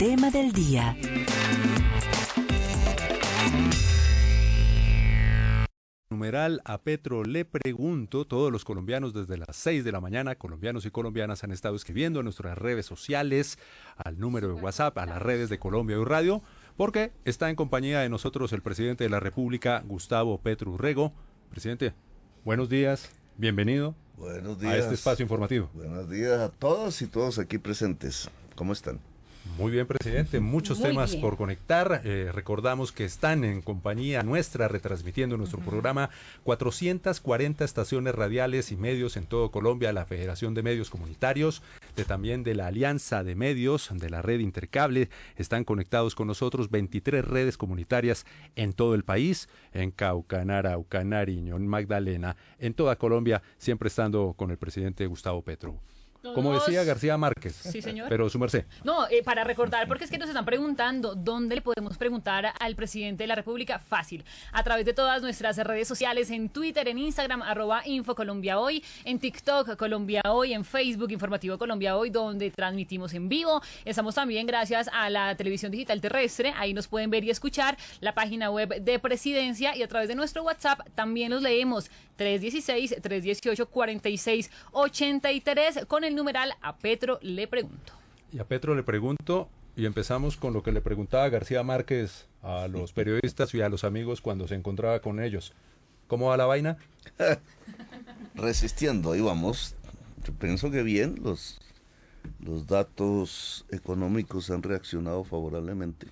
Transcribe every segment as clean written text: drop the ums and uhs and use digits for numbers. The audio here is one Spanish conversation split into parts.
tema del día. Numeral a Petro le pregunto. Todos los colombianos desde las 6 de la mañana, colombianos y colombinas, han estado escribiendo a nuestras redes sociales, al número de WhatsApp, a las redes de Colombia y Radio, porque está en compañía de nosotros el presidente de la República, Gustavo Petro Urrego. Presidente, buenos días, bienvenido Buenos días a este espacio informativo. Buenos días a todos y todos aquí presentes. ¿Cómo están? Muy bien, presidente. Muchos temas por conectar. Recordamos que están en compañía nuestra, retransmitiendo nuestro programa 440 estaciones radiales y medios en todo Colombia, la Federación de Medios Comunitarios, también de la Alianza de Medios, de la Red Intercable. Están conectados con nosotros 23 redes comunitarias en todo el país, en Cauca, en Arauca, en Nariño, en Magdalena, en toda Colombia, siempre estando con el presidente Gustavo Petro. Como decía García Márquez. Sí, señor. Pero su merced. No, para recordar, porque es que nos están preguntando dónde le podemos preguntar al presidente de la República. Fácil, a través de todas nuestras redes sociales, en Twitter, en Instagram, @InfoColombiaHoy, en TikTok, Colombia Hoy, en Facebook, Informativo Colombia Hoy, donde transmitimos en vivo. Estamos también gracias a la televisión digital terrestre, ahí nos pueden ver y escuchar, la página web de Presidencia, y a través de nuestro WhatsApp también los leemos, 316-318-4683, con el numeral a Petro le pregunto. Y a Petro le pregunto, y empezamos con lo que le preguntaba García Márquez a los periodistas y a los amigos cuando se encontraba con ellos. ¿Cómo va la vaina? Resistiendo, ahí vamos. Yo pienso que bien, los datos económicos han reaccionado favorablemente.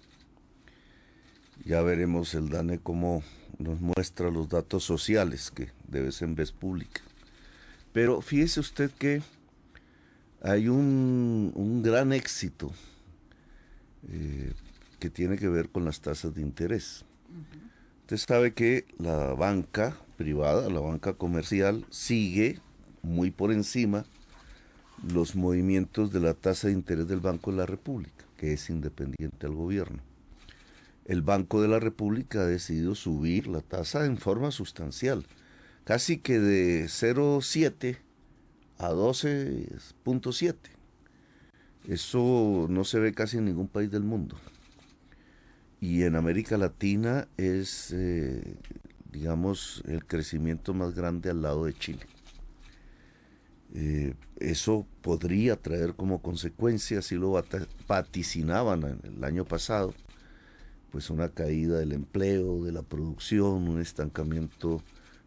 Ya veremos el DANE cómo nos muestra los datos sociales, que debe ser en vez pública. Pero fíjese usted que hay un gran éxito que tiene que ver con las tasas de interés. Usted sabe que la banca privada, la banca comercial, sigue muy por encima los movimientos de la tasa de interés del Banco de la República, que es independiente al gobierno. El Banco de la República ha decidido subir la tasa en forma sustancial, casi que de 0,7 a 12,7. Eso no se ve casi en ningún país del mundo. Y en América Latina es, digamos, el crecimiento más grande al lado de Chile. Eso podría traer como consecuencia, así lo vaticinaban el año pasado, pues una caída del empleo, de la producción, un estancamiento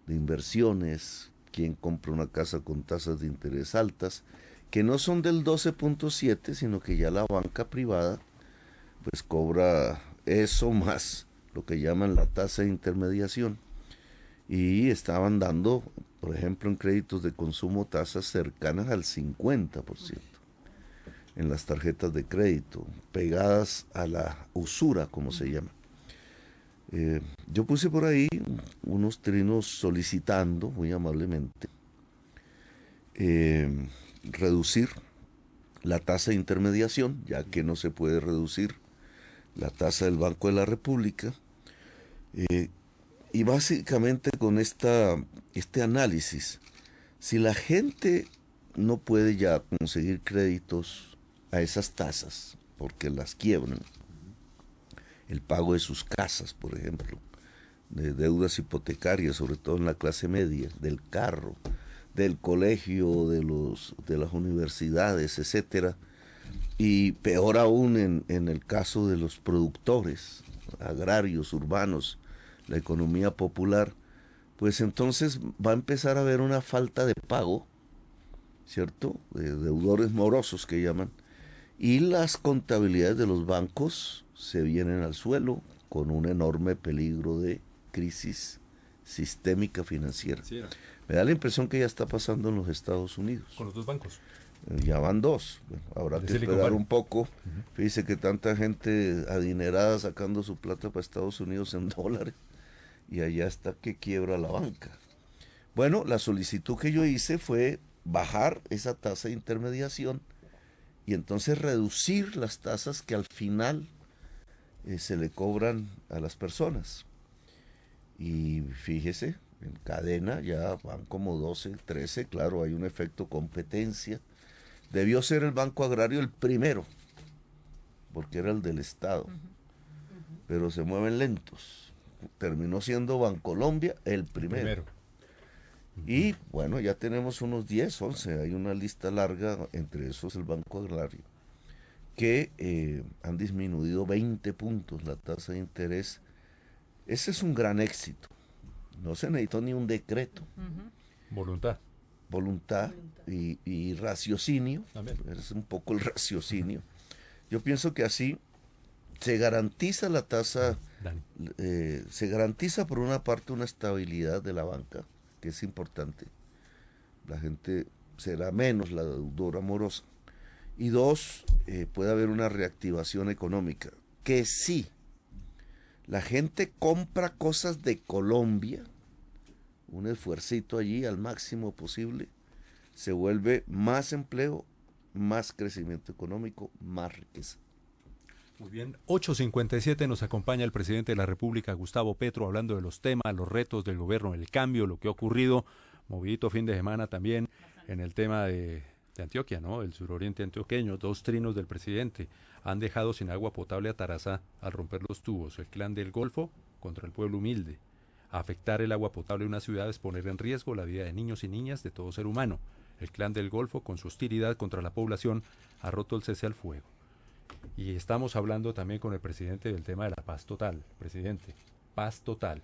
de inversiones. ¿Quién compra una casa con tasas de interés altas, que no son del 12,7, sino que ya la banca privada pues cobra eso más lo que llaman la tasa de intermediación, y estaban dando, por ejemplo, en créditos de consumo, tasas cercanas al 50% en las tarjetas de crédito, pegadas a la usura, como se llama. Yo puse por ahí unos trinos solicitando, muy amablemente, reducir la tasa de intermediación, ya que no se puede reducir la tasa del Banco de la República, y básicamente con este análisis, si la gente no puede ya conseguir créditos a esas tasas, porque las quiebran, el pago de sus casas, por ejemplo, de deudas hipotecarias, sobre todo en la clase media, del carro, del colegio, de las universidades, etcétera, y peor aún en el caso de los productores agrarios, urbanos, la economía popular, pues entonces va a empezar a haber una falta de pago, ¿cierto?, de deudores morosos que llaman, y las contabilidades de los bancos se vienen al suelo con un enorme peligro de crisis sistémica financiera. Sí, ¿no? Me da la impresión que ya está pasando en los Estados Unidos. Con los dos bancos. Ya van dos. Bueno, habrá que esperar un poco. Fíjese que tanta gente adinerada sacando su plata para Estados Unidos en dólares, y allá está que quiebra la banca. Bueno, la solicitud que yo hice fue bajar esa tasa de intermediación y entonces reducir las tasas que al final se le cobran a las personas. Y fíjese, en cadena ya van como 12, 13, claro, hay un efecto competencia. Debió ser el Banco Agrario el primero porque era el del Estado, pero se mueven lentos. Terminó siendo Bancolombia el primero. Y bueno, ya tenemos unos 10, 11, hay una lista larga, entre esos el Banco Agrario, que han disminuido 20 puntos la tasa de interés. Ese es un gran éxito. No se necesitó ni un decreto. Voluntad y raciocinio. También. Es un poco el raciocinio. Yo pienso que así se garantiza la tasa, se garantiza por una parte una estabilidad de la banca, que es importante. La gente será menos la deudora morosa. Y dos, puede haber una reactivación económica, que sí, la gente compra cosas de Colombia, un esfuercito allí al máximo posible, se vuelve más empleo, más crecimiento económico, más riqueza. Muy bien, 8:57 nos acompaña el presidente de la República, Gustavo Petro, hablando de los temas, los retos del gobierno, el cambio, lo que ha ocurrido, movidito fin de semana también en el tema de Antioquia, ¿no? El suroriente antioqueño. 2 trinos del presidente han dejado sin agua potable a Tarazá al romper los tubos. El clan del Golfo contra el pueblo humilde. Afectar el agua potable de una ciudad es poner en riesgo la vida de niños y niñas, de todo ser humano. El clan del Golfo, con su hostilidad contra la población, ha roto el cese al fuego. Y estamos hablando también con el presidente del tema de la paz total. Presidente, paz total.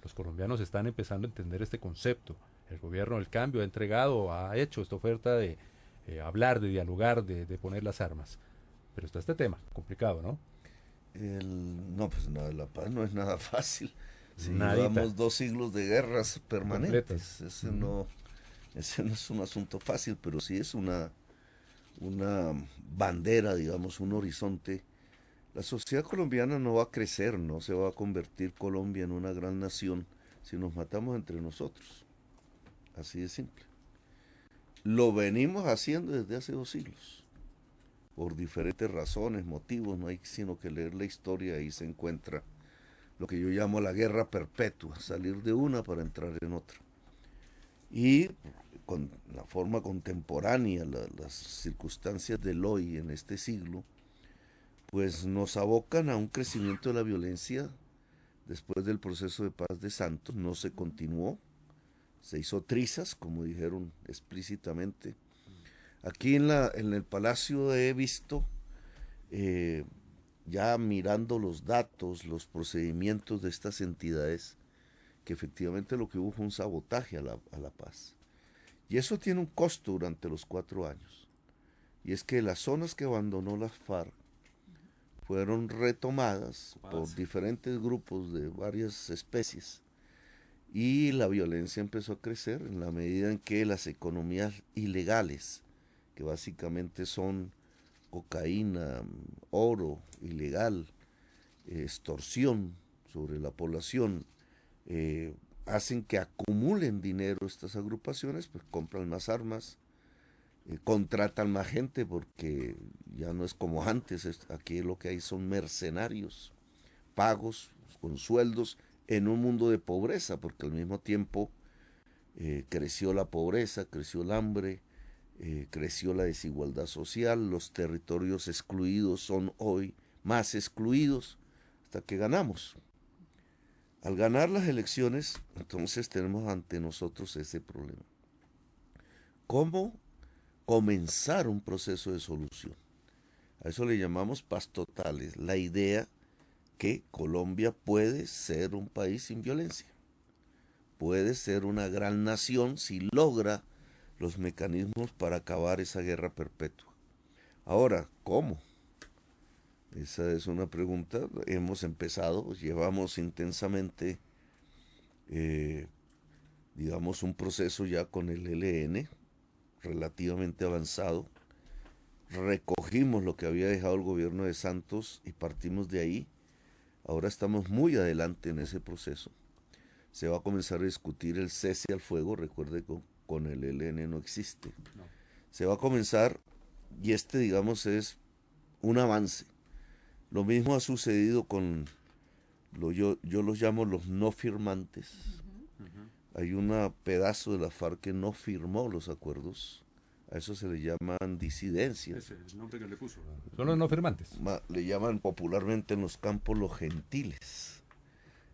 Los colombianos están empezando a entender este concepto. El gobierno del cambio ha entregado, ha hecho esta oferta de hablar, de dialogar, de poner las armas. Pero está este tema, complicado, ¿no? No, pues nada, la paz no es nada fácil. Si llevamos 2 siglos de guerras permanentes, ese no es un asunto fácil, pero sí es una bandera, digamos, un horizonte. La sociedad colombiana no va a crecer, no se va a convertir Colombia en una gran nación si nos matamos entre nosotros. Así de simple. Lo venimos haciendo desde hace 2 siglos, por diferentes razones, motivos, no hay sino que leer la historia y se encuentra lo que yo llamo la guerra perpetua, salir de una para entrar en otra. Y con la forma contemporánea, las circunstancias del hoy en este siglo, pues nos abocan a un crecimiento de la violencia. Después del proceso de paz de Santos no se continuó, se hizo trizas, como dijeron explícitamente. Aquí en el Palacio he visto, ya mirando los datos, los procedimientos de estas entidades, que efectivamente lo que hubo fue un sabotaje a la paz. Y eso tiene un costo durante los 4 años. Y es que las zonas que abandonó las FARC fueron retomadas por diferentes grupos de varias especies. Y la violencia empezó a crecer en la medida en que las economías ilegales, que básicamente son cocaína, oro ilegal, extorsión sobre la población, hacen que acumulen dinero estas agrupaciones, pues compran más armas, contratan más gente porque ya no es como antes, aquí lo que hay son mercenarios, pagos con sueldos en un mundo de pobreza, porque al mismo tiempo creció la pobreza, creció el hambre, creció la desigualdad social, los territorios excluidos son hoy más excluidos hasta que ganamos. Al ganar las elecciones, entonces tenemos ante nosotros ese problema. ¿Cómo comenzar un proceso de solución? A eso le llamamos paz total, es la idea que Colombia puede ser un país sin violencia, puede ser una gran nación si logra los mecanismos para acabar esa guerra perpetua. Ahora, ¿cómo? Esa es una pregunta. Hemos empezado, llevamos intensamente, digamos, un proceso ya con el ELN relativamente avanzado. Recogimos lo que había dejado el gobierno de Santos y partimos de ahí. Ahora estamos muy adelante en ese proceso. Se va a comenzar a discutir el cese al fuego. Recuerde que con el ELN no existe. No. Se va a comenzar, y digamos, es un avance. Lo mismo ha sucedido con, yo los llamo los no firmantes. Hay un pedazo de la FARC que no firmó los acuerdos A eso se le llaman disidencias. Ese es el nombre que le puso. Son los no firmantes. Le llaman popularmente en los campos los gentiles.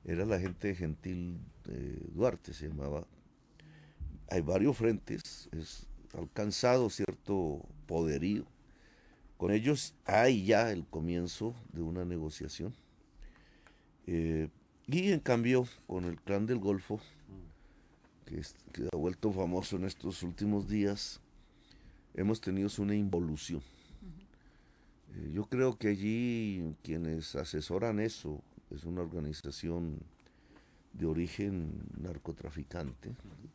Era la gente de Gentil Duarte, se llamaba. Hay varios frentes, ha alcanzado cierto poderío. Con ellos hay ya el comienzo de una negociación. Y en cambio, con el Clan del Golfo, que ha vuelto famoso en estos últimos días, hemos tenido una involución. Yo creo que allí quienes asesoran eso es una organización de origen narcotraficante,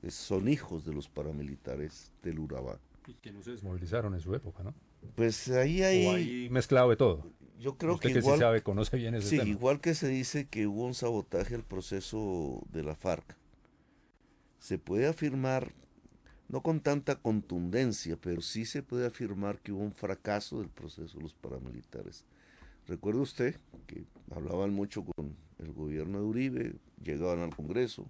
son hijos de los paramilitares del Urabá. Y que no se desmovilizaron en su época, ¿no? Pues ahí hay... O ahí mezclado de todo. Yo creo Usted que que igual... sí sabe, conoce bien ese tema. Igual que se dice que hubo un sabotaje al proceso de la FARC, se puede afirmar, no con tanta contundencia, pero sí se puede afirmar que hubo un fracaso del proceso de los paramilitares. Recuerde usted que hablaban mucho con el gobierno de Uribe, llegaban al Congreso,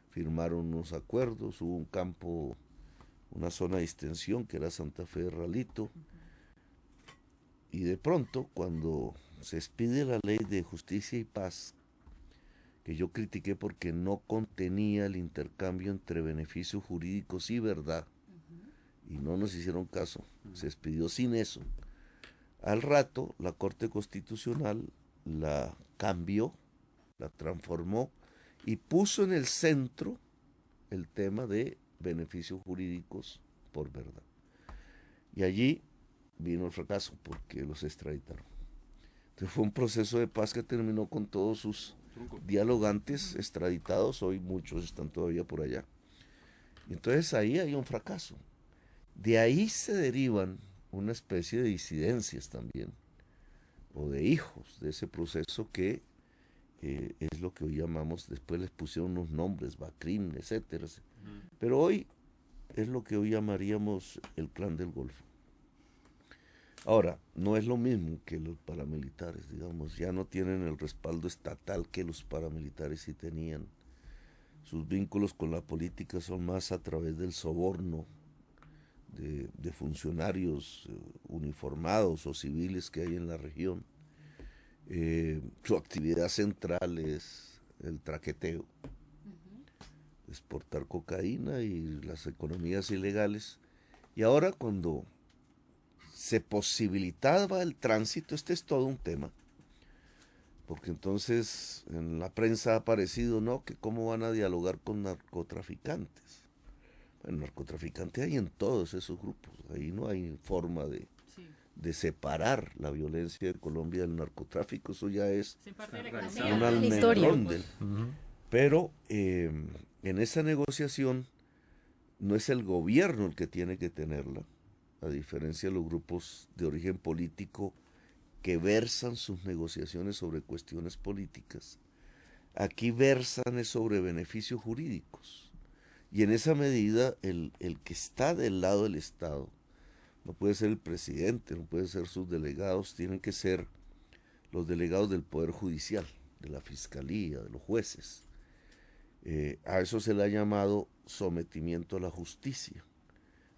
firmaron unos acuerdos, hubo un campo, una zona de extensión que era Santa Fe de Ralito, y de pronto cuando se expide la ley de justicia y paz, que yo critiqué porque no contenía el intercambio entre beneficios jurídicos y verdad, y no nos hicieron caso, se expidió sin eso. Al rato, la Corte Constitucional la cambió, la transformó y puso en el centro el tema de beneficios jurídicos por verdad. Y allí vino el fracaso porque los extraditaron. Entonces fue un proceso de paz que terminó con todos sus dialogantes extraditados, hoy muchos están todavía por allá. Y entonces ahí hay un fracaso. De ahí se derivan una especie de disidencias también, o de hijos de ese proceso que es lo que hoy llamamos, después les pusieron unos nombres, Bacrim, etcétera. Pero hoy es lo que hoy llamaríamos el Clan del Golfo. Ahora, no es lo mismo que los paramilitares, digamos, ya no tienen el respaldo estatal que los paramilitares sí tenían. Sus vínculos con la política son más a través del soborno de funcionarios uniformados o civiles que hay en la región. Su actividad central es el traqueteo, exportar cocaína y las economías ilegales. Y ahora cuando se posibilitaba el tránsito, este es todo un tema, porque entonces en la prensa ha aparecido, ¿no?, que cómo van a dialogar con narcotraficantes. Bueno, narcotraficantes hay en todos esos grupos, ahí no hay forma de separar la violencia de Colombia del narcotráfico, eso ya es un almendrón. Pero en esa negociación no es el gobierno el que tiene que tenerla, a diferencia de los grupos de origen político que versan sus negociaciones sobre cuestiones políticas. Aquí versan es sobre beneficios jurídicos. Y en esa medida el que está del lado del Estado, no puede ser el presidente, no puede ser sus delegados, tienen que ser los delegados del Poder Judicial, de la Fiscalía, de los jueces. A eso se le ha llamado sometimiento a la justicia.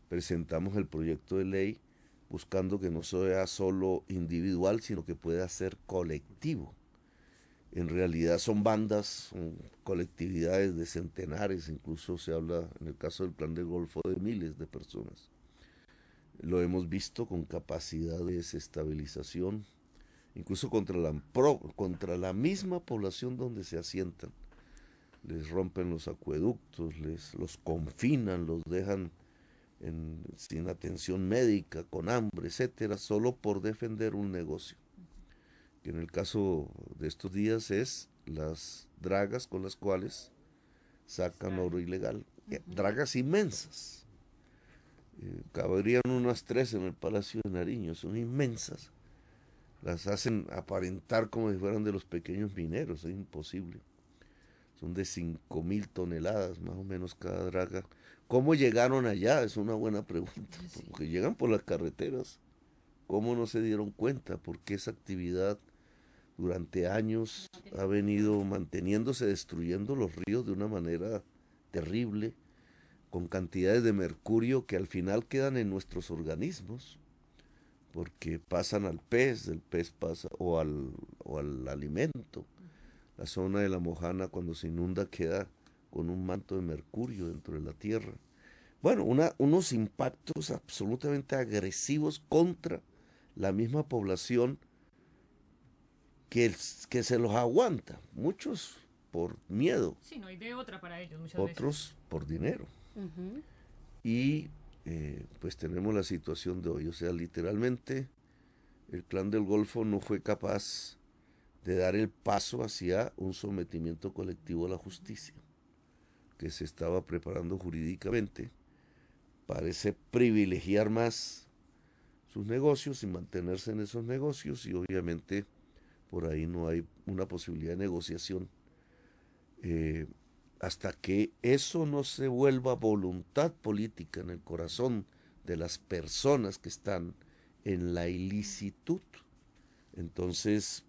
Presentamos el proyecto de ley buscando que no sea solo individual, sino que pueda ser colectivo. En realidad son bandas, son colectividades de centenares, incluso se habla en el caso del Clan del Golfo de miles de personas. Lo hemos visto con capacidad de desestabilización, incluso contra la misma población donde se asientan. Les rompen los acueductos, los confinan, los dejan sin atención médica, con hambre, etcétera, solo por defender un negocio. Que en el caso de estos días es las dragas con las cuales sacan oro ilegal. Dragas inmensas. Cabrían unas 3 en el Palacio de Nariño, son inmensas. Las hacen aparentar como si fueran de los pequeños mineros, es imposible. Son de 5.000 toneladas más o menos cada draga. ¿Cómo llegaron allá? Es una buena pregunta, porque llegan por las carreteras. ¿Cómo no se dieron cuenta? Porque esa actividad durante años ha venido manteniéndose, destruyendo los ríos de una manera terrible. con cantidades de mercurio que al final quedan en nuestros organismos, porque pasan al pez, del pez pasa o al alimento. La zona de La Mojana, cuando se inunda, queda con un manto de mercurio dentro de la tierra. Bueno, unos impactos absolutamente agresivos contra la misma población que se los aguanta, muchos por miedo. Sí, no hay de otra para ellos muchas otros veces. Por dinero. Y pues tenemos la situación de hoy, o sea, literalmente el Clan del Golfo no fue capaz de dar el paso hacia un sometimiento colectivo a la justicia, que se estaba preparando jurídicamente. Parece privilegiar más sus negocios y mantenerse en esos negocios, y obviamente por ahí no hay una posibilidad de negociación hasta que eso no se vuelva voluntad política en el corazón de las personas que están en la ilicitud. Entonces,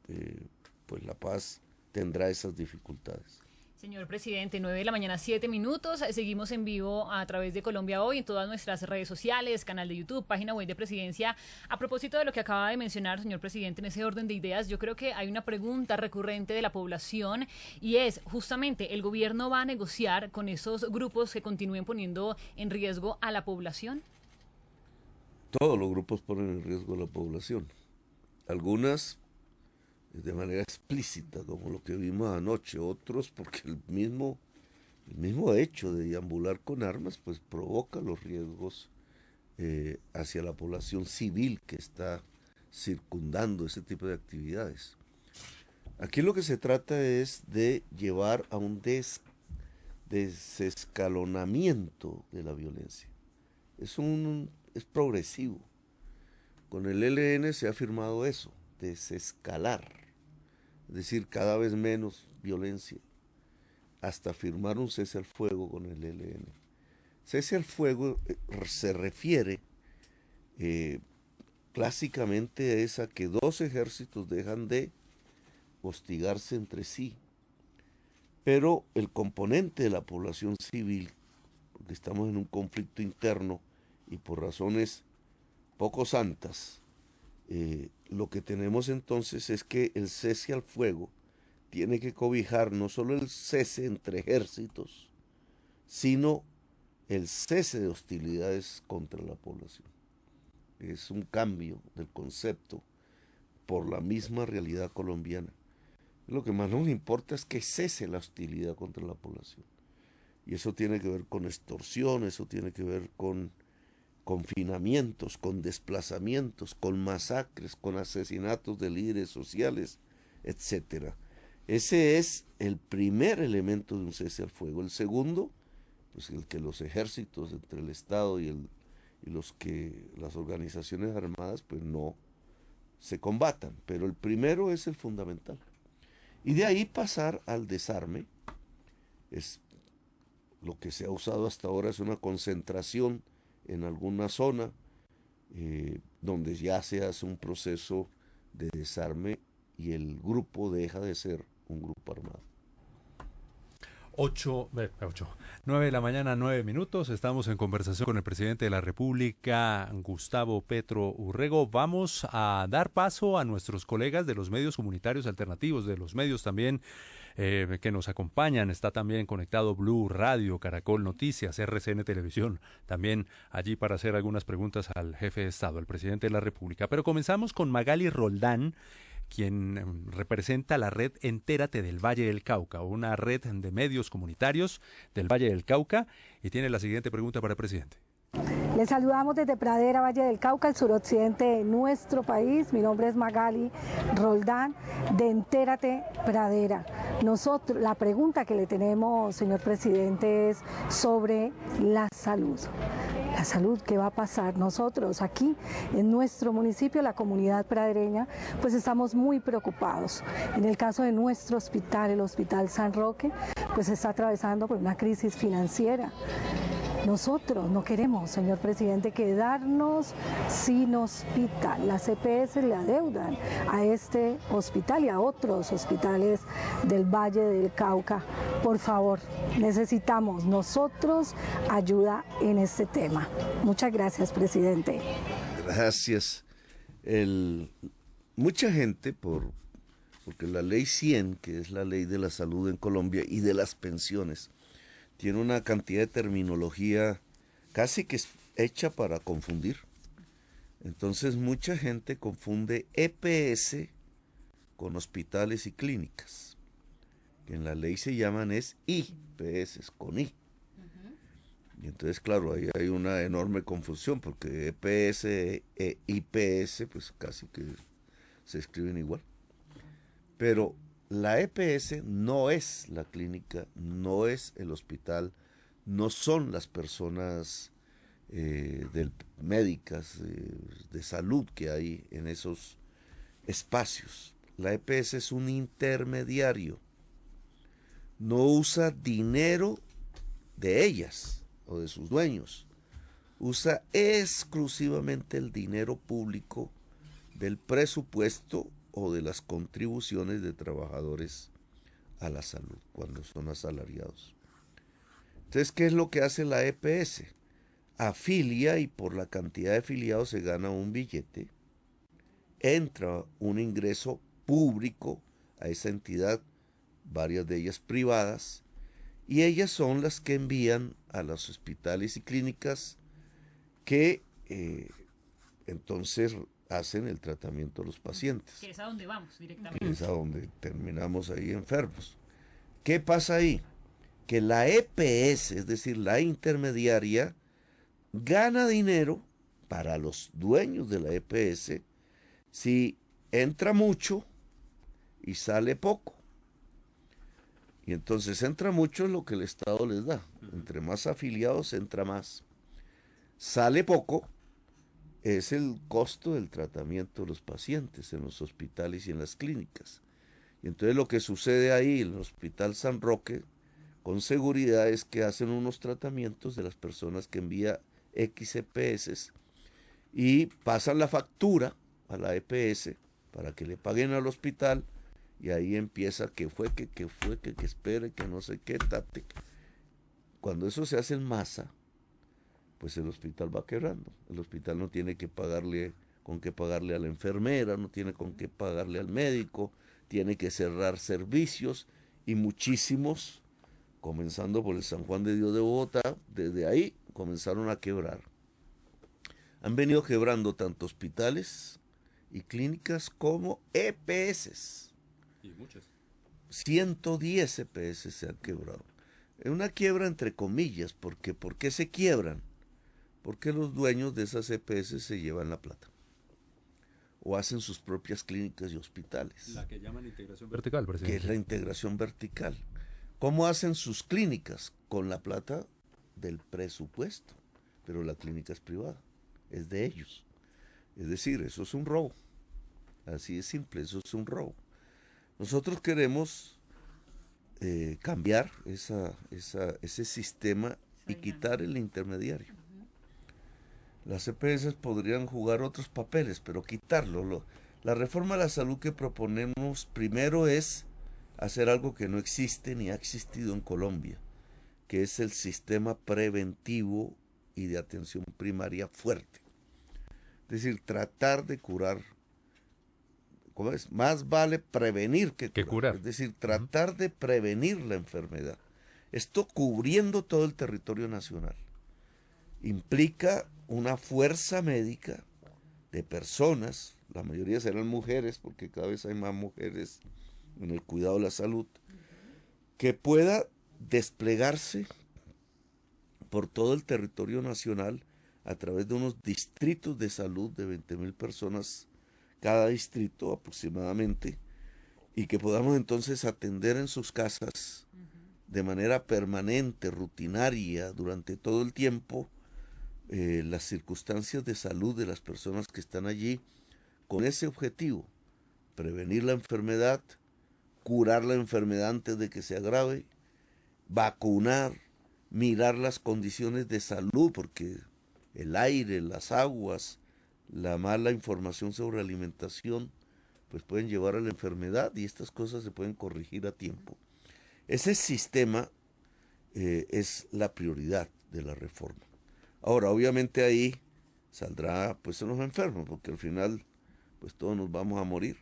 pues la paz tendrá esas dificultades. Señor presidente, 9 de la mañana, 7 minutos. Seguimos en vivo a través de Colombia Hoy, en todas nuestras redes sociales, canal de YouTube, página web de Presidencia. A propósito de lo que acaba de mencionar, señor presidente, en ese orden de ideas, yo creo que hay una pregunta recurrente de la población, y es justamente, ¿el gobierno va a negociar con esos grupos que continúen poniendo en riesgo a la población? Todos los grupos ponen en riesgo a la población. Algunas de manera explícita, como lo que vimos anoche, otros porque el mismo hecho de deambular con armas pues provoca los riesgos hacia la población civil que está circundando ese tipo de actividades. Aquí lo que se trata es de llevar a un desescalonamiento de la violencia. Es progresivo. Con el ELN se ha firmado eso, desescalar, es decir, cada vez menos violencia, hasta firmar un cese al fuego con el ELN. Cese al fuego se refiere clásicamente es a que dos ejércitos dejan de hostigarse entre sí, pero el componente de la población civil, porque estamos en un conflicto interno y por razones poco santas, lo que tenemos entonces es que el cese al fuego tiene que cobijar no solo el cese entre ejércitos, sino el cese de hostilidades contra la población. Es un cambio del concepto por la misma realidad colombiana. Lo que más nos importa es que cese la hostilidad contra la población. Y eso tiene que ver con extorsión, eso tiene que ver con confinamientos, con desplazamientos, con masacres, con asesinatos de líderes sociales, etc. Ese es el primer elemento de un cese al fuego. El segundo, pues el que los ejércitos entre el Estado y las organizaciones armadas pues no se combatan, pero el primero es el fundamental. Y de ahí pasar al desarme. Es lo que se ha usado hasta ahora, es una concentración en alguna zona donde ya se hace un proceso de desarme y el grupo deja de ser un grupo armado. 9 de la mañana, 9 minutos. Estamos en conversación con el presidente de la República, Gustavo Petro Urrego. Vamos a dar paso a nuestros colegas de los medios comunitarios alternativos, de los medios también que nos acompañan. Está también conectado Blue Radio, Caracol Noticias, RCN Televisión, también allí para hacer algunas preguntas al jefe de Estado, al presidente de la República. Pero comenzamos con Magali Roldán, quien representa la red Entérate del Valle del Cauca, una red de medios comunitarios del Valle del Cauca, y tiene la siguiente pregunta para el presidente. Les saludamos desde Pradera, Valle del Cauca, el suroccidente de nuestro país. Mi nombre es Magali Roldán, de Entérate Pradera. Nosotros, la pregunta que le tenemos, señor presidente, es sobre la salud. La salud, ¿qué va a pasar? Nosotros aquí en nuestro municipio, la comunidad pradereña, pues estamos muy preocupados. En el caso de nuestro hospital, el Hospital San Roque, pues está atravesando por una crisis financiera. Nosotros no queremos, señor presidente, quedarnos sin hospital. Las EPS le adeudan a este hospital y a otros hospitales del Valle del Cauca Por favor, necesitamos nosotros ayuda en este tema. Muchas gracias, presidente. Gracias. Mucha gente, porque la ley 100, que es la ley de la salud en Colombia y de las pensiones, tiene una cantidad de terminología casi que es hecha para confundir. Entonces mucha gente confunde EPS con hospitales y clínicas, que en la ley se llaman IPS, con I. Y entonces, claro, ahí hay una enorme confusión, porque EPS e IPS, pues casi que se escriben igual. Pero la EPS no es la clínica, no es el hospital, no son las personas médicas de salud que hay en esos espacios. La EPS es un intermediario, no usa dinero de ellas o de sus dueños, usa exclusivamente el dinero público del presupuesto o de las contribuciones de trabajadores a la salud cuando son asalariados. Entonces, ¿qué es lo que hace la EPS? Afilia, y por la cantidad de afiliados se gana un billete, entra un ingreso público a esa entidad, varias de ellas privadas, y ellas son las que envían a los hospitales y clínicas que entonces hacen el tratamiento de los pacientes. Que es a donde vamos directamente. Que es a donde terminamos ahí enfermos. ¿Qué pasa ahí? Que la EPS, es decir, la intermediaria, gana dinero para los dueños de la EPS si entra mucho y sale poco. Y entonces entra mucho lo que el Estado les da. Entre más afiliados entra más. Sale poco, es el costo del tratamiento de los pacientes en los hospitales y en las clínicas. Y entonces lo que sucede ahí en el Hospital San Roque, con seguridad, es que hacen unos tratamientos de las personas que envía XEPS y pasan la factura a la EPS para que le paguen al hospital, y ahí empieza que espere, que no sé qué, tate. Cuando eso se hace en masa, pues el hospital va quebrando. El hospital no tiene con qué pagarle a la enfermera, no tiene con qué pagarle al médico, tiene que cerrar servicios, y muchísimos, comenzando por el San Juan de Dios de Bogotá, desde ahí comenzaron a quebrar. Han venido quebrando tanto hospitales y clínicas como EPS. Y muchas. 110 EPS se han quebrado. Es una quiebra entre comillas, porque ¿por qué se quiebran? Porque los dueños de esas EPS se llevan la plata o hacen sus propias clínicas y hospitales. La que llaman integración vertical, presidente. Que es la integración vertical. ¿Cómo hacen sus clínicas? Con la plata del presupuesto, pero la clínica es privada, es de ellos. Es decir, eso es un robo. Así de simple, eso es un robo. Nosotros queremos cambiar ese sistema y quitar el intermediario. Las EPS podrían jugar otros papeles, pero quitarlo. La reforma a la salud que proponemos primero es hacer algo que no existe ni ha existido en Colombia, que es el sistema preventivo y de atención primaria fuerte. Es decir, tratar de curar. ¿Cómo es? Más vale prevenir que curar. Es decir, tratar de prevenir la enfermedad. Esto cubriendo todo el territorio nacional. Implica una fuerza médica de personas, la mayoría serán mujeres, porque cada vez hay más mujeres en el cuidado de la salud, que pueda desplegarse por todo el territorio nacional a través de unos distritos de salud de 20.000 personas cada distrito aproximadamente, y que podamos entonces atender en sus casas de manera permanente, rutinaria, durante todo el tiempo, las circunstancias de salud de las personas que están allí, con ese objetivo: prevenir la enfermedad, curar la enfermedad antes de que se agrave, vacunar, mirar las condiciones de salud, porque el aire, las aguas, la mala información sobre alimentación, pues pueden llevar a la enfermedad, y estas cosas se pueden corregir a tiempo. Ese sistema es la prioridad de la reforma. Ahora, obviamente ahí saldrá pues los enfermos, porque al final pues todos nos vamos a morir.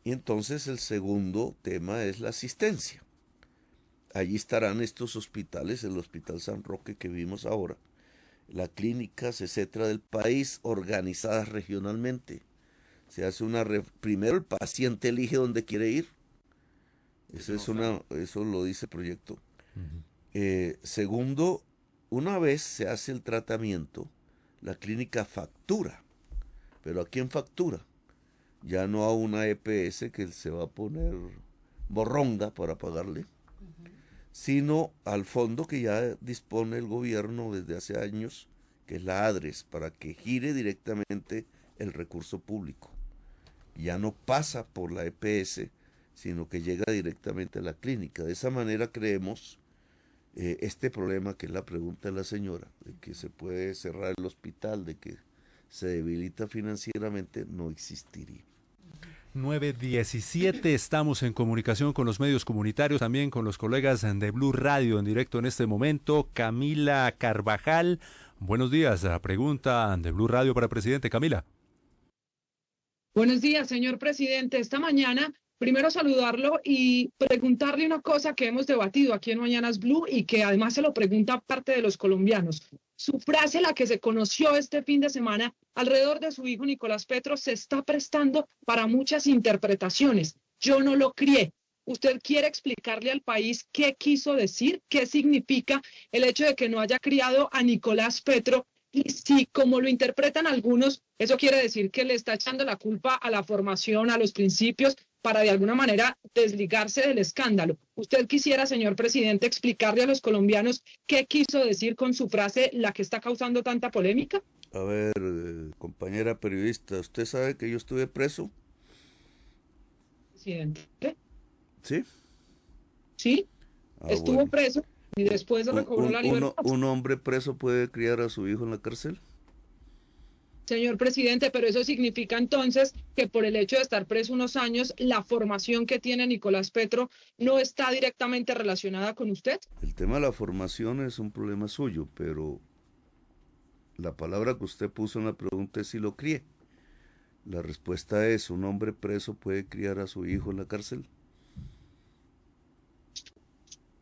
Y entonces el segundo tema es la asistencia. Allí estarán estos hospitales, el Hospital San Roque que vimos ahora, las clínicas, etcétera, del país, organizadas regionalmente. Se hace primero el paciente elige dónde quiere ir. Eso lo dice el proyecto. Segundo, una vez se hace el tratamiento, la clínica factura. ¿Pero a quién factura? Ya no a una EPS que se va a poner borronga para pagarle, sino al fondo que ya dispone el gobierno desde hace años, que es la ADRES, para que gire directamente el recurso público. Ya no pasa por la EPS, sino que llega directamente a la clínica. De esa manera creemos este problema que es la pregunta de la señora, de que se puede cerrar el hospital, de que se debilita financieramente, no existiría. 9:17, estamos en comunicación con los medios comunitarios, también con los colegas de Blue Radio en directo en este momento. Camila Carvajal, buenos días. La pregunta de Blue Radio para el presidente. Camila. Buenos días, señor presidente. Esta mañana, primero saludarlo y preguntarle una cosa que hemos debatido aquí en Mañanas Blue y que además se lo pregunta parte de los colombianos. Su frase, la que se conoció este fin de semana alrededor de su hijo Nicolás Petro, se está prestando para muchas interpretaciones. Yo no lo crié. ¿Usted quiere explicarle al país qué quiso decir, qué significa el hecho de que no haya criado a Nicolás Petro? Y si, como lo interpretan algunos, eso quiere decir que le está echando la culpa a la formación, a los principios, para de alguna manera desligarse del escándalo. ¿Usted quisiera, señor presidente, explicarle a los colombianos qué quiso decir con su frase, la que está causando tanta polémica? A ver, compañera periodista, ¿usted sabe que yo estuve preso? Presidente. ¿Sí? Sí, estuvo bueno. preso y después recobró la libertad. ¿Un hombre preso puede criar a su hijo en la cárcel? Señor presidente, pero eso significa entonces que por el hecho de estar preso unos años, la formación que tiene Nicolás Petro no está directamente relacionada con usted. El tema de la formación es un problema suyo, pero la palabra que usted puso en la pregunta es si lo críe. La respuesta es, ¿un hombre preso puede criar a su hijo en la cárcel?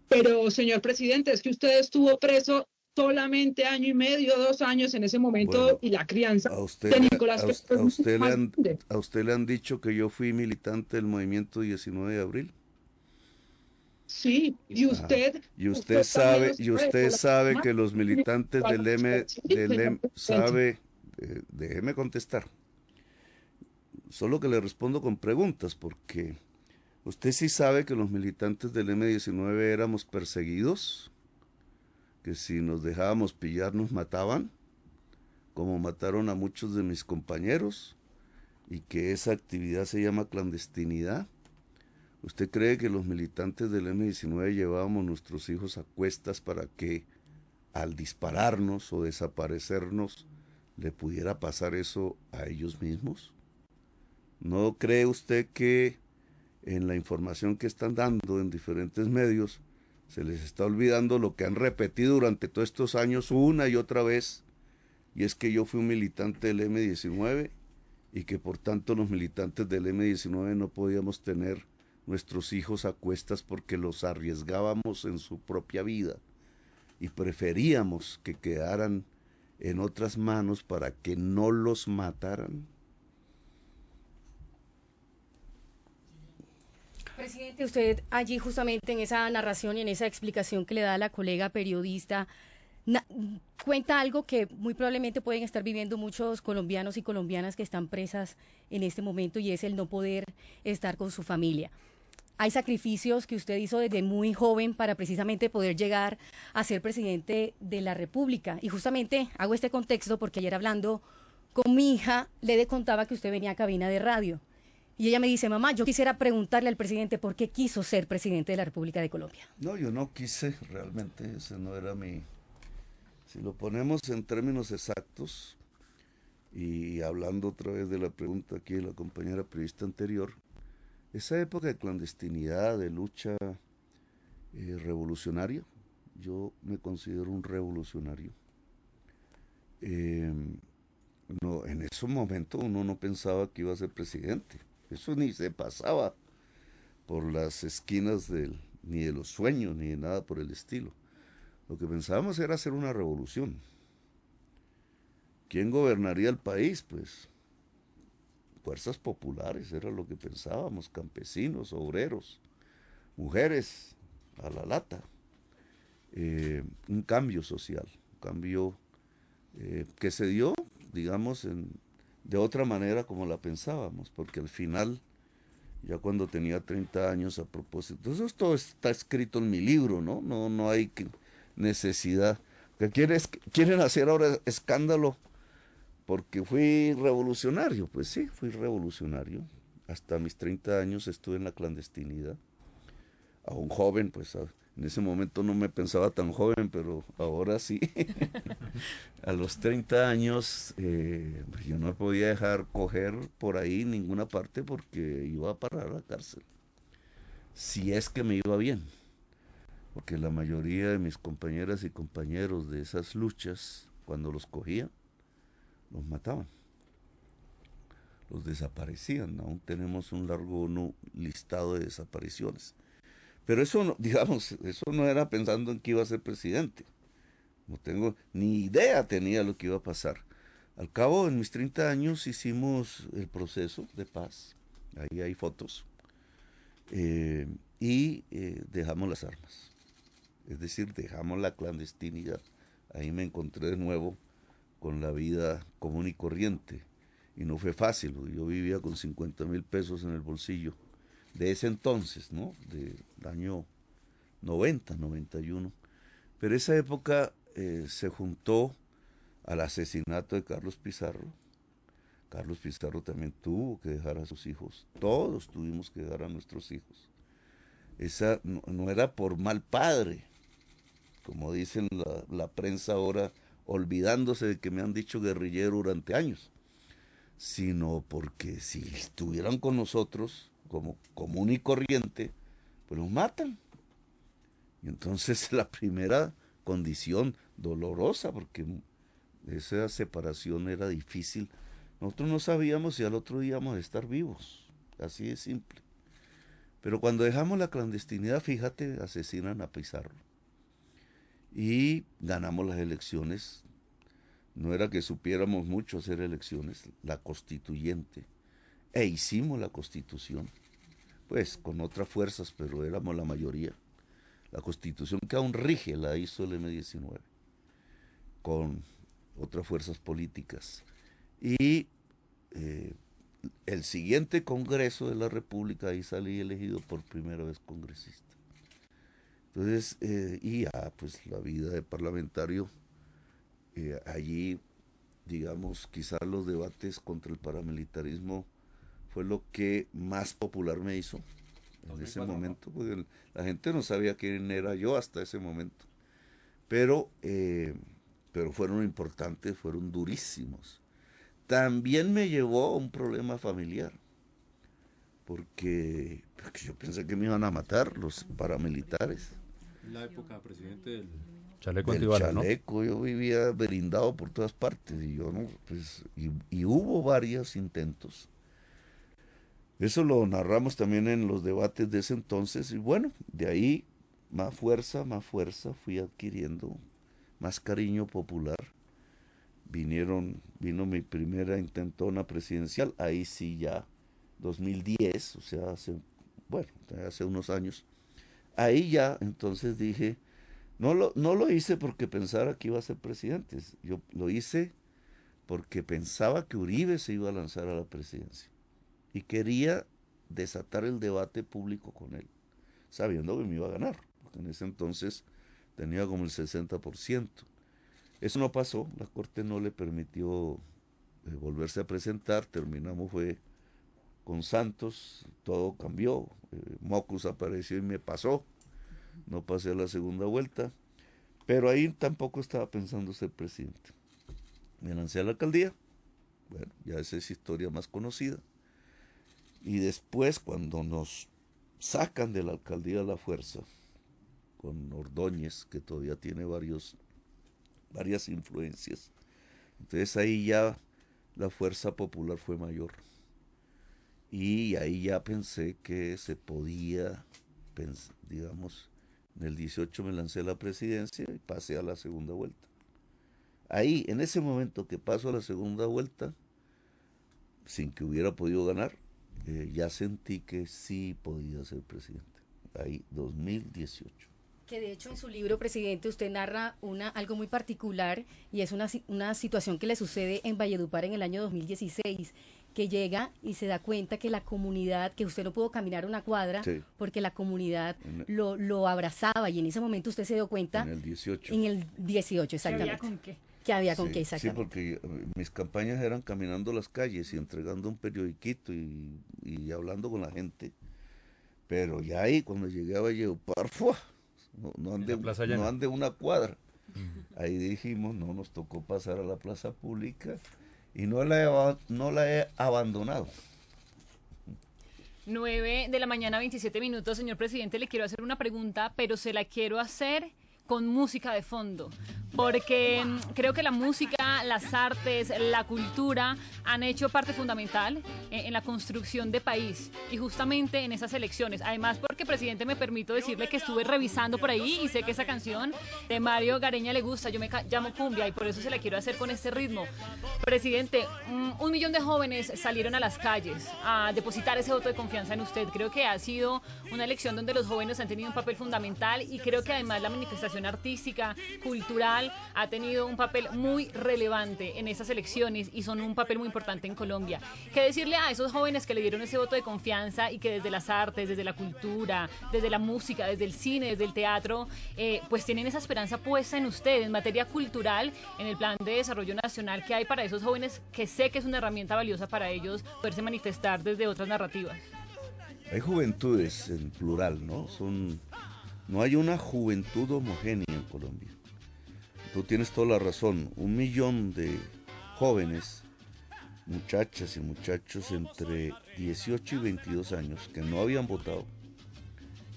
Pero, señor presidente, es que usted estuvo preso solamente año y medio, 2 años en ese momento, bueno, y la crianza de Nicolás Petro. ¿A usted le han dicho que yo fui militante del movimiento 19 de abril? Sí, y usted... Y usted sabe que los militantes del M sabe... déjeme contestar. Solo que le respondo con preguntas, porque usted sí sabe que los militantes del M19 éramos perseguidos, que si nos dejábamos pillar nos mataban, como mataron a muchos de mis compañeros, y que esa actividad se llama clandestinidad. ¿Usted cree que los militantes del M19 llevábamos nuestros hijos a cuestas para que al dispararnos o desaparecernos le pudiera pasar eso a ellos mismos? ¿No cree usted que en la información que están dando en diferentes medios se les está olvidando lo que han repetido durante todos estos años una y otra vez? Y es que yo fui un militante del M19 y que por tanto los militantes del M19 no podíamos tener nuestros hijos a cuestas porque los arriesgábamos en su propia vida y preferíamos que quedaran en otras manos para que no los mataran. Presidente, usted allí justamente en esa narración y en esa explicación que le da a la colega periodista, cuenta algo que muy probablemente pueden estar viviendo muchos colombianos y colombianas que están presas en este momento, y es el no poder estar con su familia. Hay sacrificios que usted hizo desde muy joven para precisamente poder llegar a ser presidente de la República. Y justamente hago este contexto porque ayer hablando con mi hija le contaba que usted venía a cabina de radio. Y ella me dice, mamá, yo quisiera preguntarle al presidente por qué quiso ser presidente de la República de Colombia. No, yo no quise, realmente, ese no era mi... Si lo ponemos en términos exactos, y hablando otra vez de la pregunta aquí de la compañera periodista anterior, esa época de clandestinidad, de lucha revolucionaria. Yo me considero un revolucionario. No, en esos momentos uno no pensaba que iba a ser presidente. Eso ni se pasaba por las esquinas ni de los sueños, ni de nada por el estilo. Lo que pensábamos era hacer una revolución. ¿Quién gobernaría el país? Pues fuerzas populares, era lo que pensábamos, campesinos, obreros, mujeres, a la lata. Un cambio social, un cambio que se dio, digamos, de otra manera como la pensábamos, porque al final, ya cuando tenía 30 años a propósito, eso todo está escrito en mi libro, ¿no? No hay necesidad. ¿Que quieren hacer ahora escándalo porque fui revolucionario? Pues sí, fui revolucionario. Hasta mis 30 años estuve en la clandestinidad. A un joven, pues en ese momento no me pensaba tan joven, pero ahora sí. A los 30 años pues yo no podía dejar coger por ahí ninguna parte porque iba a parar a la cárcel. Si es que me iba bien. Porque la mayoría de mis compañeras y compañeros de esas luchas, cuando los cogían, los mataban. Los desaparecían. Aún tenemos un largo listado de desapariciones. Pero eso, no, digamos, eso no era pensando en que iba a ser presidente. No tengo ni idea tenía lo que iba a pasar. Al cabo, en mis 30 años hicimos el proceso de paz. Ahí hay fotos. Y dejamos las armas. Es decir, dejamos la clandestinidad. Ahí me encontré de nuevo con la vida común y corriente. Y no fue fácil, porque yo vivía con 50,000 pesos en el bolsillo. De ese entonces, ¿no? Del año 90, 91. Pero esa época se juntó al asesinato de Carlos Pizarro. Carlos Pizarro también tuvo que dejar a sus hijos. Todos tuvimos que dejar a nuestros hijos. Esa no era por mal padre, como dicen la prensa ahora, olvidándose de que me han dicho guerrillero durante años, sino porque si estuvieran con nosotros como común y corriente, pues los matan. Y entonces la primera condición dolorosa, porque esa separación era difícil, nosotros no sabíamos si al otro día íbamos a estar vivos, así de simple. Pero cuando dejamos la clandestinidad, fíjate, asesinan a Pizarro. Y ganamos las elecciones. No era que supiéramos mucho hacer elecciones, la constituyente. E hicimos la constitución, pues con otras fuerzas, pero éramos la mayoría. La constitución que aún rige la hizo el M-19, con otras fuerzas políticas. Y el siguiente Congreso de la República, ahí salí elegido por primera vez congresista. Entonces, y ya, pues la vida de parlamentario, allí, digamos, quizás los debates contra el paramilitarismo fue lo que más popular me hizo en ese momento, porque la gente no sabía quién era yo hasta ese momento. Pero fueron importantes, fueron durísimos. También me llevó a un problema familiar, porque yo pensé que me iban a matar los paramilitares. En la época, presidente, del chaleco antibala, ¿no? Yo vivía blindado por todas partes y yo no, pues, y hubo varios intentos. Eso lo narramos también en los debates de ese entonces y bueno, de ahí más fuerza fui adquiriendo, más cariño popular. Vino mi primera intentona presidencial, ahí sí ya 2010, o sea, hace unos años. Ahí ya entonces dije, no lo hice porque pensara que iba a ser presidente, yo lo hice porque pensaba que Uribe se iba a lanzar a la presidencia y quería desatar el debate público con él, sabiendo que me iba a ganar, porque en ese entonces tenía como el 60%. Eso no pasó, la Corte no le permitió volverse a presentar, terminamos fue con Santos, todo cambió, Mocus apareció y me pasó, no pasé a la segunda vuelta, pero ahí tampoco estaba pensando ser presidente. Me lancé a la alcaldía, bueno, ya esa es historia más conocida, y después cuando nos sacan de la alcaldía a la fuerza, con Ordóñez, que todavía tiene varias influencias. Entonces ahí ya la fuerza popular fue mayor. Y ahí ya pensé que se podía, digamos, en el 18 me lancé a la presidencia y pasé a la segunda vuelta. Ahí, en ese momento que paso a la segunda vuelta, sin que hubiera podido ganar, ya sentí que sí podía ser presidente. Ahí, 2018. Que de hecho en su libro, presidente, usted narra algo muy particular y es una situación que le sucede en Valledupar en el año 2016, que llega y se da cuenta que la comunidad, que usted no pudo caminar una cuadra, sí, porque la comunidad lo abrazaba, y en ese momento usted se dio cuenta. En el 18. En el 18, exactamente. ¿Que había con qué? Que había con qué, exactamente. Sí, porque mis campañas eran caminando las calles y entregando un periodiquito y hablando con la gente. Pero ya ahí, cuando llegué a Valledupar, no ande una cuadra. Ahí dijimos, no, nos tocó pasar a la plaza pública y no la he abandonado. 9 de la mañana, 27 minutos. Señor presidente, le quiero hacer una pregunta, pero se la quiero hacer con música de fondo, porque creo que la música, las artes, la cultura han hecho parte fundamental en la construcción de país, y justamente en esas elecciones. Además, porque, presidente, me permito decirle que estuve revisando por ahí y sé que esa canción de Mario Gareña le gusta. Yo me llamo cumbia y por eso se la quiero hacer con este ritmo. Presidente, 1 millón de jóvenes salieron a las calles a depositar ese voto de confianza en usted. Creo que ha sido una elección donde los jóvenes han tenido un papel fundamental, y creo que además la manifestación artística, cultural, ha tenido un papel muy relevante en esas elecciones y son un papel muy importante en Colombia. ¿Qué decirle a esos jóvenes que le dieron ese voto de confianza y que desde las artes, desde la cultura, desde la música, desde el cine, desde el teatro, pues tienen esa esperanza puesta en usted en materia cultural, en el plan de desarrollo nacional que hay para esos jóvenes, que sé que es una herramienta valiosa para ellos poderse manifestar desde otras narrativas? Hay juventudes en plural, ¿no? No hay una juventud homogénea en Colombia. Tú tienes toda la razón. 1 millón de jóvenes, muchachas y muchachos entre 18 y 22 años que no habían votado,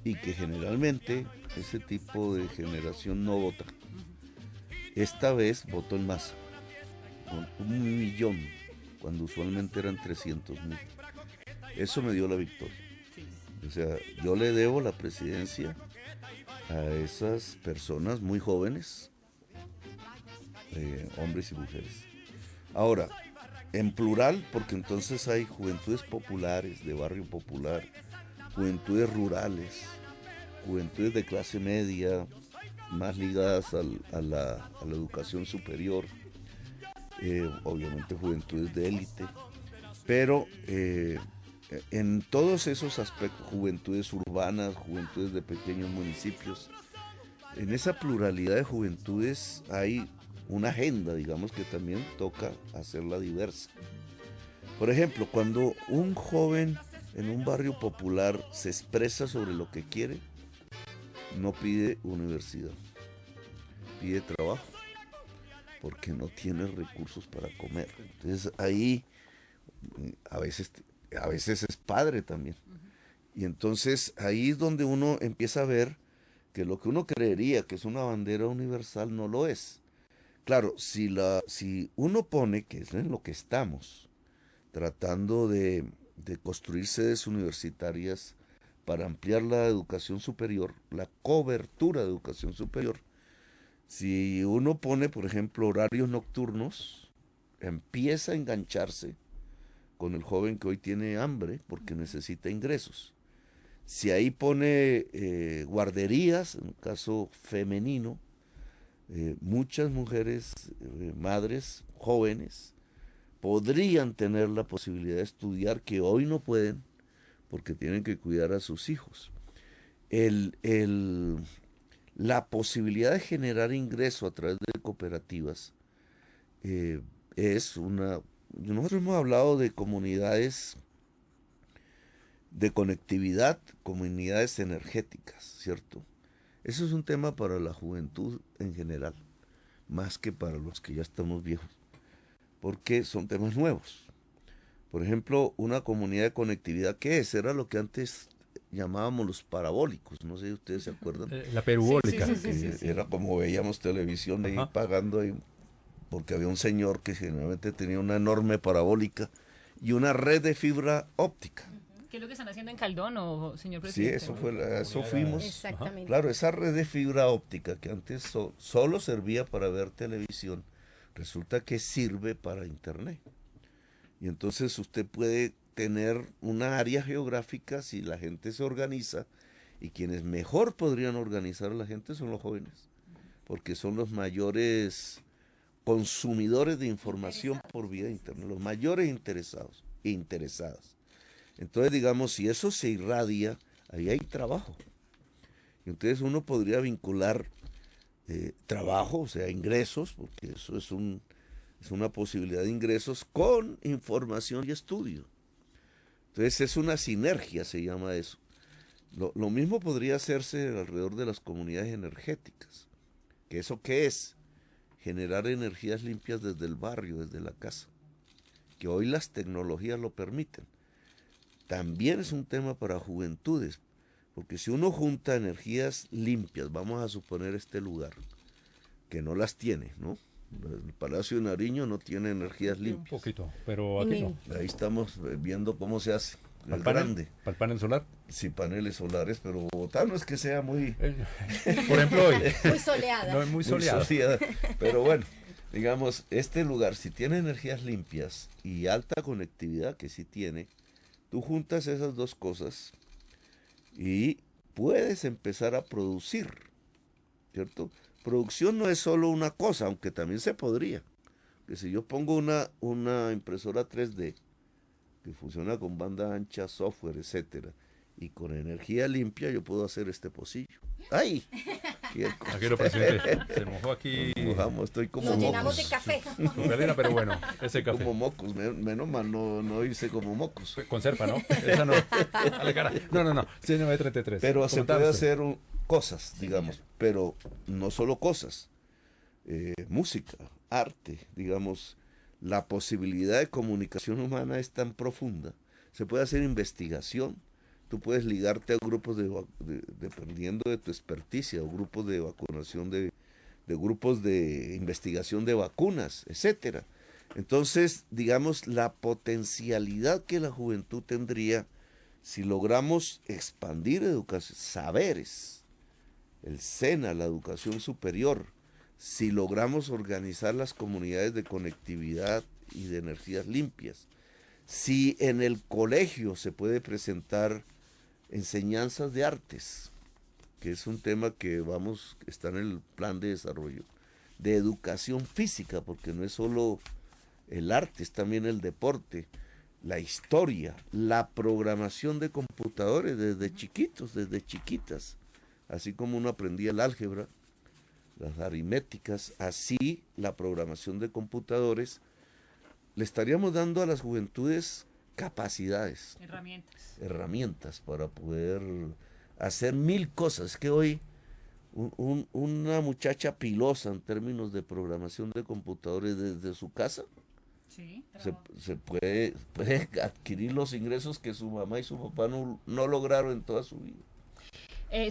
y que generalmente ese tipo de generación no vota. Esta vez votó en masa, con 1 millón, cuando usualmente eran 300,000. Eso me dio la victoria. O sea, yo le debo la presidencia a esas personas muy jóvenes, hombres y mujeres. Ahora, en plural, porque entonces hay juventudes populares, de barrio popular, juventudes rurales, juventudes de clase media, más ligadas a la educación superior, obviamente juventudes de élite, pero en todos esos aspectos, juventudes urbanas, juventudes de pequeños municipios, en esa pluralidad de juventudes hay una agenda, digamos, que también toca hacerla diversa. Por ejemplo, cuando un joven en un barrio popular se expresa sobre lo que quiere, no pide universidad, pide trabajo, porque no tiene recursos para comer. Entonces ahí a veces es padre también. Y entonces ahí es donde uno empieza a ver que lo que uno creería que es una bandera universal no lo es. Claro, si uno pone, que es en lo que estamos, tratando de construir sedes universitarias para ampliar la educación superior, la cobertura de educación superior, si uno pone, por ejemplo, horarios nocturnos, empieza a engancharse con el joven que hoy tiene hambre porque necesita ingresos. Si ahí pone guarderías, en el caso femenino, muchas mujeres, madres jóvenes, podrían tener la posibilidad de estudiar, que hoy no pueden porque tienen que cuidar a sus hijos. La posibilidad de generar ingreso a través de cooperativas es una... Nosotros hemos hablado de comunidades de conectividad, comunidades energéticas, ¿cierto? Eso es un tema para la juventud en general, más que para los que ya estamos viejos, porque son temas nuevos. Por ejemplo, una comunidad de conectividad, ¿qué es? Era lo que antes llamábamos los parabólicos, no sé si ustedes se acuerdan. La perubólica. Era como veíamos televisión ahí pagando ahí, porque había un señor que generalmente tenía una enorme parabólica y una red de fibra óptica. ¿Qué es lo que están haciendo en Caldón, señor presidente? Sí, eso fuimos. Exactamente. Claro, esa red de fibra óptica que antes solo servía para ver televisión, resulta que sirve para internet. Y entonces usted puede tener una área geográfica si la gente se organiza, y quienes mejor podrían organizar a la gente son los jóvenes, porque son los mayores consumidores de información por vía de internet, los mayores interesados e interesadas. Entonces, digamos, si eso se irradia, ahí hay trabajo. Y entonces uno podría vincular trabajo, o sea, ingresos, porque eso es una posibilidad de ingresos con información y estudio. Entonces es una sinergia, se llama eso. Lo mismo podría hacerse alrededor de las comunidades energéticas. ¿Que eso qué es? Generar energías limpias desde el barrio, desde la casa. Que hoy las tecnologías lo permiten. También es un tema para juventudes, porque si uno junta energías limpias, vamos a suponer este lugar, que no las tiene, ¿no? El Palacio de Nariño no tiene energías limpias. Un poquito, pero aquí no. Ahí estamos viendo cómo se hace. Es ¿Para grande. ¿Para el panel solar? Sí, paneles solares, pero Bogotá no es que sea muy... Por ejemplo, hoy. Muy soleada. No es muy soleado. Pero bueno, digamos, este lugar, si tiene energías limpias y alta conectividad, que sí tiene, tú juntas esas dos cosas y puedes empezar a producir, ¿cierto? Producción no es solo una cosa, aunque también se podría. Que si yo pongo una impresora 3D que funciona con banda ancha, software, etcétera, y con energía limpia, yo puedo hacer este pocillo. ¡Ay! Aquí lo presidente, se mojó aquí. Mojamos, estoy como Nos mocos. llenamos de café. Pero bueno, ese café. Como mocos, menos mal no hice como mocos. Conserva, ¿no? Esa no. Dale, cara. No. Sí, 933. Pero se puede Comentaste. hacer cosas, digamos, pero no solo cosas. Música, arte, digamos, la posibilidad de comunicación humana es tan profunda. Se puede hacer investigación. Tú puedes ligarte a grupos dependiendo de tu experticia, o grupos de vacunación, de grupos de investigación de vacunas, etcétera. Entonces, digamos, la potencialidad que la juventud tendría si logramos expandir educación, saberes, el SENA, la educación superior, si logramos organizar las comunidades de conectividad y de energías limpias, si en el colegio se puede presentar enseñanzas de artes, que es un tema que está en el plan de desarrollo, de educación física, porque no es solo el arte, es también el deporte, la historia, la programación de computadores desde chiquitos, desde chiquitas, así como uno aprendía el álgebra, las aritméticas, así la programación de computadores, le estaríamos dando a las juventudes capacidades, herramientas para poder hacer mil cosas. Es que hoy una muchacha pilosa en términos de programación de computadores desde su casa se puede adquirir los ingresos que su mamá y su papá no lograron en toda su vida.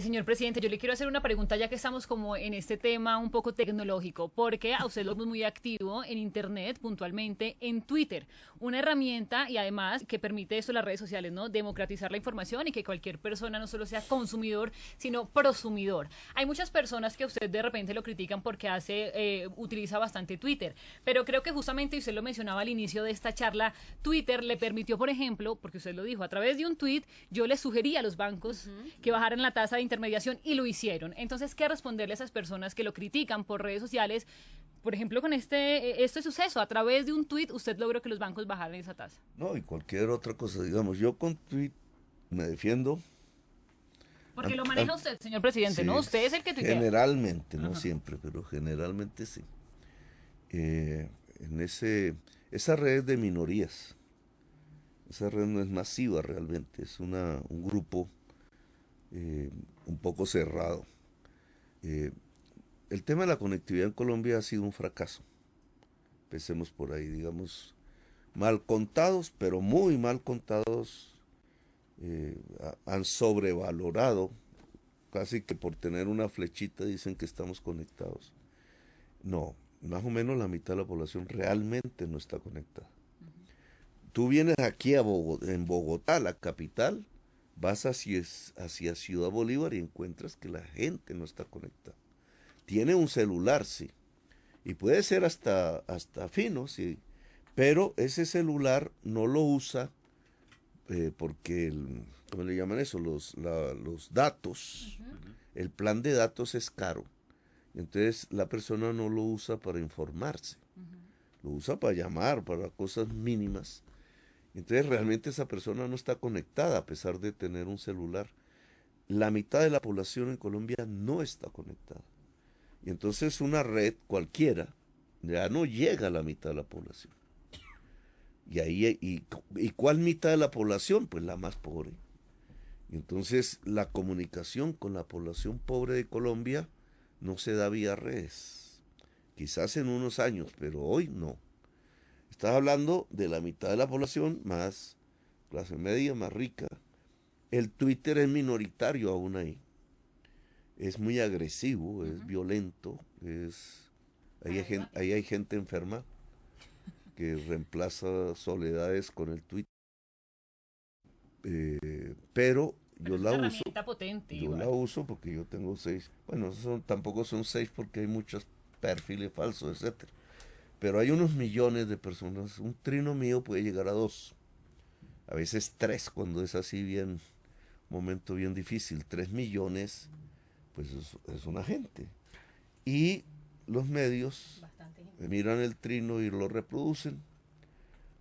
Señor presidente, yo le quiero hacer una pregunta ya que estamos como en este tema un poco tecnológico, porque a usted lo vemos muy activo en internet, puntualmente en Twitter, una herramienta y además que permite eso, las redes sociales, ¿no? Democratizar la información y que cualquier persona no solo sea consumidor, sino prosumidor. Hay muchas personas que a usted de repente lo critican porque utiliza bastante Twitter, pero creo que justamente, y usted lo mencionaba al inicio de esta charla, Twitter le permitió, por ejemplo, porque usted lo dijo, a través de un tweet, yo le sugería a los bancos que bajaran la tasa de intermediación y lo hicieron. Entonces, ¿qué responderle a esas personas que lo critican por redes sociales? Por ejemplo, con este suceso, a través de un tuit, usted logró que los bancos bajaran esa tasa. No, y cualquier otra cosa, digamos, yo con tuit me defiendo. Porque lo maneja usted, señor presidente, sí, ¿no? Usted es el que tuitea. Generalmente, no siempre, pero generalmente sí. En esa red de minorías, esa red no es masiva realmente, es un grupo un poco cerrado. El tema de la conectividad en Colombia ha sido un fracaso. Empecemos por ahí, digamos, mal contados, pero muy mal contados han sobrevalorado, casi que por tener una flechita dicen que estamos conectados. No, más o menos la mitad de la población realmente no está conectada. Tú vienes aquí en Bogotá, la capital, vas hacia Ciudad Bolívar y encuentras que la gente no está conectada. Tiene un celular, sí, y puede ser hasta fino, sí, pero ese celular no lo usa porque, ¿cómo le llaman eso? Los datos, el plan de datos es caro. Entonces la persona no lo usa para informarse, lo usa para llamar, para cosas mínimas. Entonces realmente esa persona no está conectada a pesar de tener un celular. La mitad de la población en Colombia no está conectada. Y entonces una red cualquiera ya no llega a la mitad de la población. ¿Y cuál mitad de la población? Pues la más pobre. Y entonces la comunicación con la población pobre de Colombia no se da vía redes. Quizás en unos años, pero hoy no. Estás hablando de la mitad de la población más clase media, más rica. El Twitter es minoritario aún ahí. Es muy agresivo, es violento, ahí hay gente enferma que reemplaza soledades con el Twitter. Pero yo la uso. Potente, yo la uso porque yo tengo 6. Bueno, tampoco son 6 porque hay muchos perfiles falsos, etcétera. Pero hay unos millones de personas. Un trino mío puede llegar a 2. A veces 3 cuando es así bien, momento bien difícil. 3 millones, pues es una gente. Y los medios miran el trino y lo reproducen.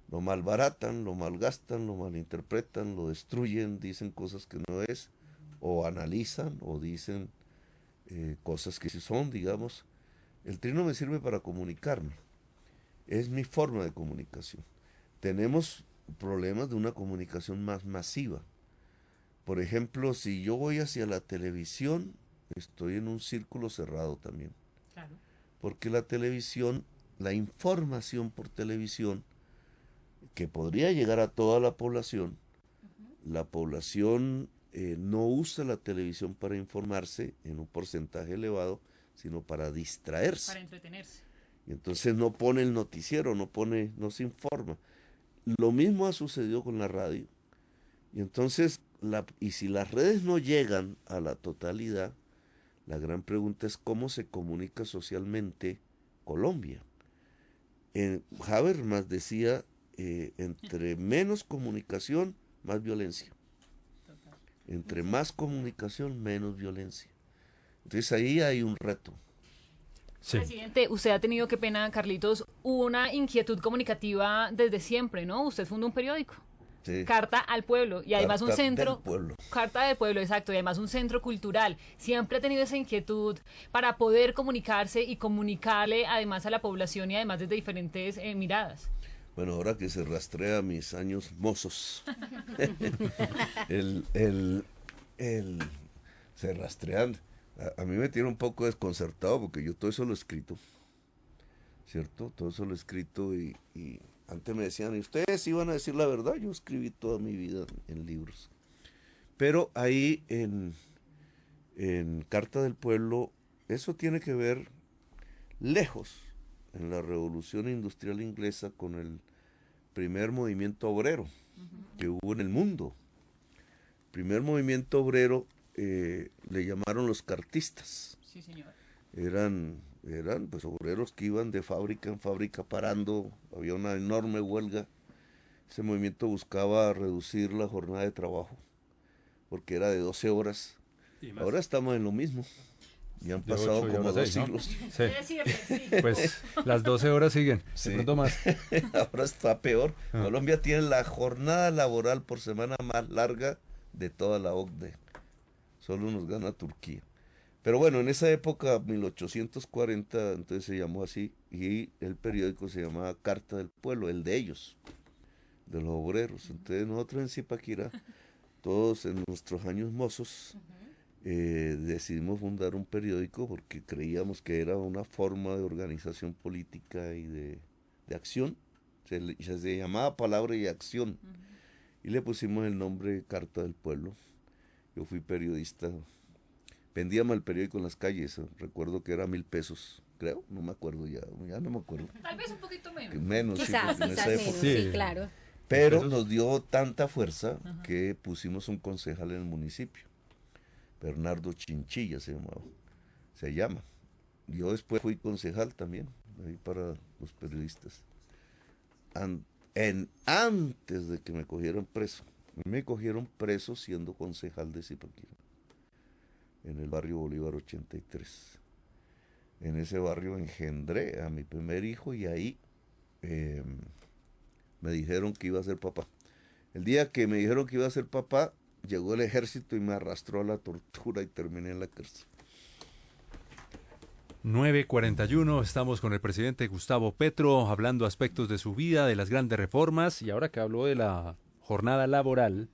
Lo malbaratan, lo malgastan, lo malinterpretan, lo destruyen, dicen cosas que no es, o analizan, o dicen cosas que sí son, digamos. El trino me sirve para comunicarme. Es mi forma de comunicación. Tenemos problemas de una comunicación más masiva. Por ejemplo, si yo voy hacia la televisión, estoy en un círculo cerrado también. Claro. Porque la televisión, la información por televisión, que podría llegar a toda la población, la población no usa la televisión para informarse en un porcentaje elevado, sino para distraerse. Para entretenerse. Y entonces no pone el noticiero, no se informa. Lo mismo ha sucedido con la radio. Y entonces, y si las redes no llegan a la totalidad, la gran pregunta es cómo se comunica socialmente Colombia. Habermas decía, entre menos comunicación, más violencia. Entre más comunicación, menos violencia. Entonces ahí hay un reto. Sí. Presidente, usted ha tenido, qué pena, Carlitos, una inquietud comunicativa desde siempre, ¿no? Usted fundó un periódico. Sí. Carta al Pueblo, y además un centro. Carta del Pueblo, exacto, y además un centro cultural. Siempre ha tenido esa inquietud para poder comunicarse y comunicarle además a la población y además desde diferentes miradas. Bueno, ahora que se rastrea mis años mozos, se rastrean. A mí me tiene un poco desconcertado porque yo todo eso lo he escrito, ¿cierto? Todo eso lo he escrito y antes me decían, ¿y ustedes iban a decir la verdad? Yo escribí toda mi vida en libros. Pero ahí en Carta del Pueblo, eso tiene que ver lejos en la Revolución Industrial Inglesa con el primer movimiento obrero que hubo en el mundo. El primer movimiento obrero le llamaron los cartistas. Sí, señor. Eran pues obreros que iban de fábrica en fábrica parando, había una enorme huelga. Ese movimiento buscaba reducir la jornada de trabajo, porque era de 12 horas. Ahora estamos en lo mismo. Y han pasado 8, como 2 siglos. ¿No? Sí. Pues las 12 horas siguen, sí. De pronto más. Ahora está peor. Colombia tiene la jornada laboral por semana más larga de toda la OCDE. Solo nos gana Turquía. Pero bueno, en esa época, 1840, entonces se llamó así, y el periódico se llamaba Carta del Pueblo, el de ellos, de los obreros. Entonces nosotros en Zipaquirá, todos en nuestros años mozos, decidimos fundar un periódico porque creíamos que era una forma de organización política y de acción. Se llamaba Palabra y Acción. y le pusimos el nombre Carta del Pueblo. Yo fui periodista, vendíamos el periódico en las calles, recuerdo que era 1.000 pesos, creo, no me acuerdo ya no me acuerdo. Tal vez un poquito menos. Menos, Quizás, sí, en quizás esa época. menos, sí, claro. Pero nos dio tanta fuerza que pusimos un concejal en el municipio. Bernardo Chinchilla se llama. Yo después fui concejal también, ahí para los periodistas. Antes de que me cogieran preso. Me cogieron preso siendo concejal de Zipaquirá, en el barrio Bolívar 83. En ese barrio engendré a mi primer hijo y ahí me dijeron que iba a ser papá. El día que me dijeron que iba a ser papá, llegó el ejército y me arrastró a la tortura y terminé en la cárcel. 9:41, estamos con el presidente Gustavo Petro hablando aspectos de su vida, de las grandes reformas, y ahora que habló de la jornada laboral,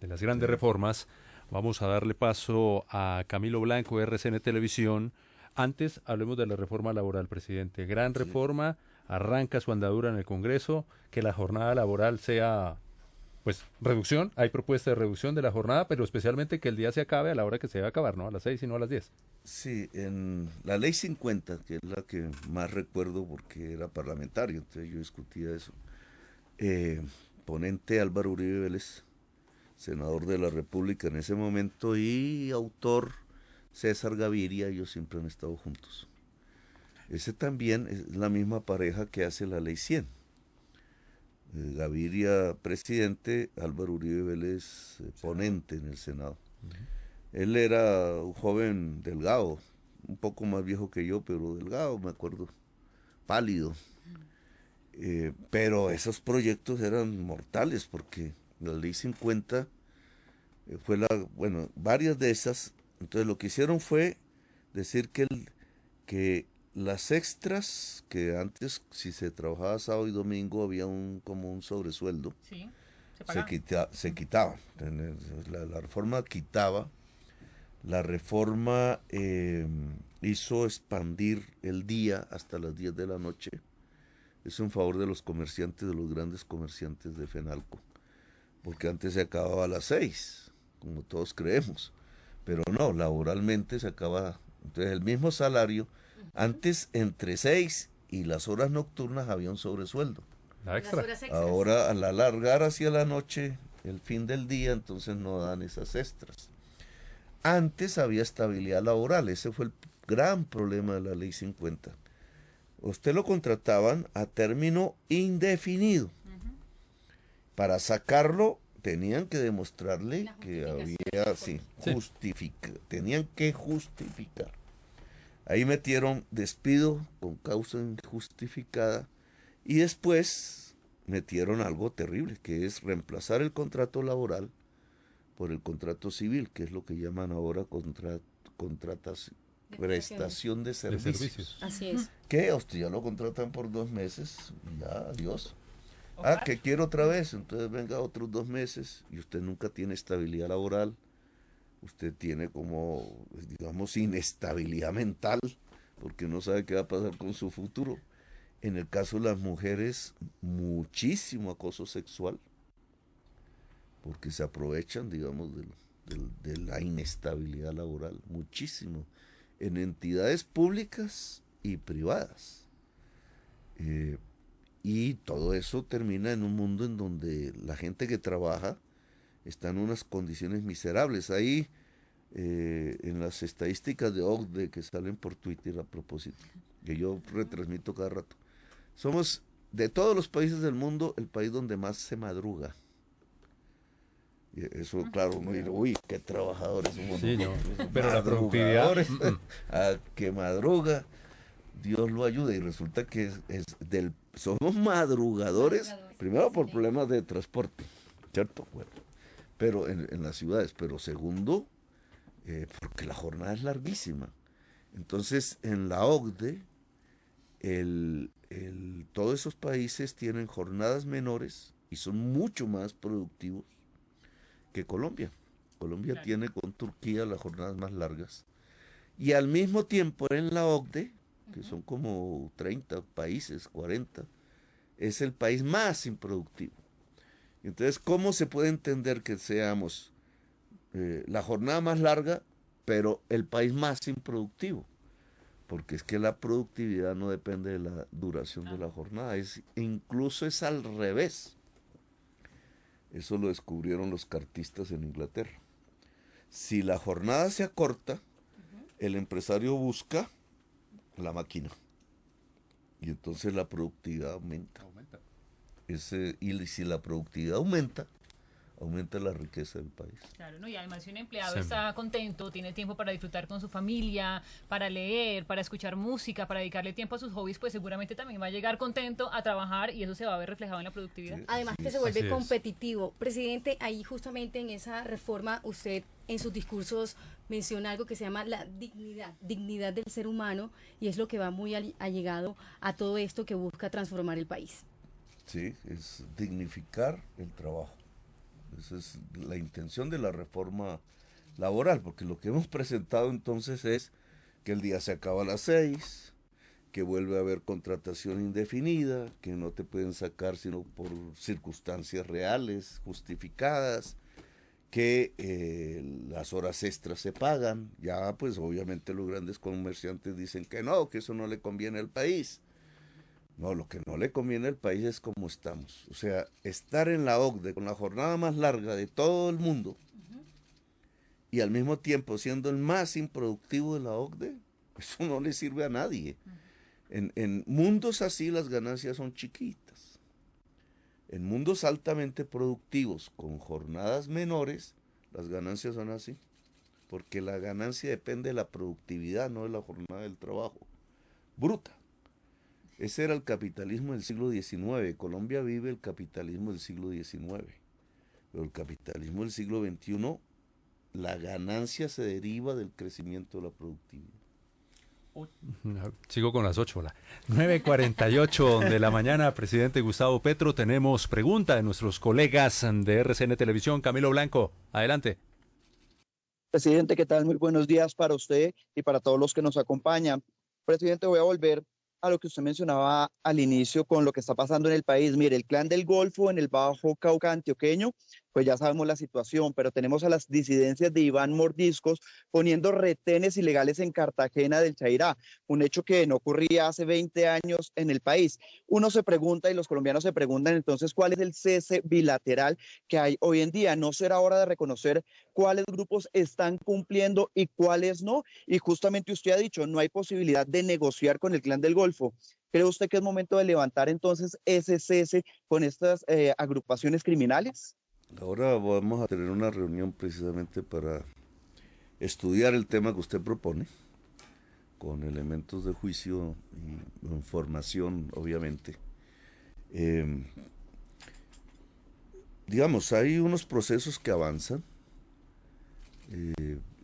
de las grandes reformas, vamos a darle paso a Camilo Blanco, RCN Televisión. Antes hablemos de la reforma laboral, presidente. Gran reforma, arranca su andadura en el Congreso, que la jornada laboral sea, pues, reducción, hay propuesta de reducción de la jornada, pero especialmente que el día se acabe a la hora que se debe acabar, ¿no? A las 6 y no a las 10. Sí, en la ley 50, que es la que más recuerdo porque era parlamentario, entonces yo discutía eso. Ponente Álvaro Uribe Vélez, senador de la República en ese momento, y autor César Gaviria, ellos siempre han estado juntos. Ese también es la misma pareja que hace la ley 100. Gaviria presidente, Álvaro Uribe Vélez ponente en el Senado. Él era un joven delgado, un poco más viejo que yo, pero delgado, me acuerdo, pálido. Pero esos proyectos eran mortales porque la ley 50 fue varias de esas. Entonces lo que hicieron fue decir que las extras, que antes si se trabajaba sábado y domingo había como un sobresueldo, Sí, se quitaba. La reforma quitaba. La reforma hizo expandir el día hasta las 10 de la noche. Es en favor de los comerciantes, de los grandes comerciantes de Fenalco. Porque antes se acababa a las 6, como todos creemos. Pero no, laboralmente se acaba. Entonces el mismo salario, antes entre 6 y las horas nocturnas había un sobresueldo. La extra. Ahora al alargar hacia la noche, el fin del día, entonces no dan esas extras. Antes había estabilidad laboral, ese fue el gran problema de la ley 50. Usted lo contrataban a término indefinido. Para sacarlo tenían que demostrarle que había, tenían que justificar. Ahí metieron despido con causa injustificada y después metieron algo terrible, que es reemplazar el contrato laboral por el contrato civil, que es lo que llaman ahora prestación de servicios. Así es. Que usted ya lo contratan por 2 meses, ya, adiós. Que quiero otra vez, entonces venga otros 2 meses y usted nunca tiene estabilidad laboral, usted tiene como, digamos, inestabilidad mental, porque no sabe qué va a pasar con su futuro. En el caso de las mujeres, muchísimo acoso sexual, porque se aprovechan, digamos, de la inestabilidad laboral, muchísimo, en entidades públicas y privadas. Y todo eso termina en un mundo en donde la gente que trabaja está en unas condiciones miserables. Ahí, en las estadísticas de OCDE que salen por Twitter a propósito, que yo retransmito cada rato, somos, de todos los países del mundo, el país donde más se madruga. Y eso, claro, uno dice, uy, qué trabajadores somos. Sí, no, pero la productividad... A que madruga, Dios lo ayuda, y resulta que somos madrugadores, primero por problemas de transporte, ¿cierto? Bueno, pero en las ciudades, pero segundo, porque la jornada es larguísima. Entonces, en la OCDE, todos esos países tienen jornadas menores y son mucho más productivos que Colombia. Colombia tiene con Turquía las jornadas más largas. Y al mismo tiempo en la OCDE, que son como 30 países, 40, es el país más improductivo. Entonces, ¿cómo se puede entender que seamos la jornada más larga, pero el país más improductivo? Porque es que la productividad no depende de la duración de la jornada, incluso es al revés. Eso lo descubrieron los cartistas en Inglaterra. Si la jornada se acorta, el empresario busca la máquina y entonces la productividad aumenta. Y si la productividad aumenta la riqueza del país. Claro, ¿no? Y además si un empleado está contento, tiene tiempo para disfrutar con su familia, para leer, para escuchar música, para dedicarle tiempo a sus hobbies, pues seguramente también va a llegar contento a trabajar y eso se va a ver reflejado en la productividad. Sí, Además que se vuelve competitivo. Presidente, ahí justamente en esa reforma usted en sus discursos menciona algo que se llama la dignidad del ser humano, y es lo que va muy allegado a todo esto que busca transformar el país. Sí, es dignificar el trabajo. Esa es la intención de la reforma laboral, porque lo que hemos presentado entonces es que el día se acaba a las 6, que vuelve a haber contratación indefinida, que no te pueden sacar sino por circunstancias reales, justificadas, que las horas extras se pagan. Ya pues obviamente los grandes comerciantes dicen que no, que eso no le conviene al país. No, lo que no le conviene al país es como estamos. O sea, estar en la OCDE con la jornada más larga de todo el mundo y al mismo tiempo siendo el más improductivo de la OCDE, eso no le sirve a nadie. En mundos así las ganancias son chiquitas. En mundos altamente productivos con jornadas menores, las ganancias son así. Porque la ganancia depende de la productividad, no de la jornada del trabajo. Bruta. Ese era el capitalismo del siglo XIX. Colombia vive el capitalismo del siglo XIX. Pero el capitalismo del siglo XXI, la ganancia se deriva del crecimiento de la productividad. Sigo con las 8, 9:48 de la mañana, presidente Gustavo Petro. Tenemos pregunta de nuestros colegas de RCN Televisión. Camilo Blanco, adelante. Presidente, ¿qué tal? Muy buenos días para usted y para todos los que nos acompañan. Presidente, voy a volver a lo que usted mencionaba al inicio con lo que está pasando en el país. Mire, el Clan del Golfo en el Bajo Cauca antioqueño, pues ya sabemos la situación, pero tenemos a las disidencias de Iván Mordiscos poniendo retenes ilegales en Cartagena del Chairá, un hecho que no ocurría hace 20 años en el país. Uno se pregunta y los colombianos se preguntan entonces cuál es el cese bilateral que hay hoy en día. ¿No será hora de reconocer cuáles grupos están cumpliendo y cuáles no? Y justamente usted ha dicho, no hay posibilidad de negociar con el Clan del Golfo. ¿Cree usted que es momento de levantar entonces ese cese con estas agrupaciones criminales? Ahora vamos a tener una reunión precisamente para estudiar el tema que usted propone, con elementos de juicio y información, obviamente. Digamos, hay unos procesos que avanzan,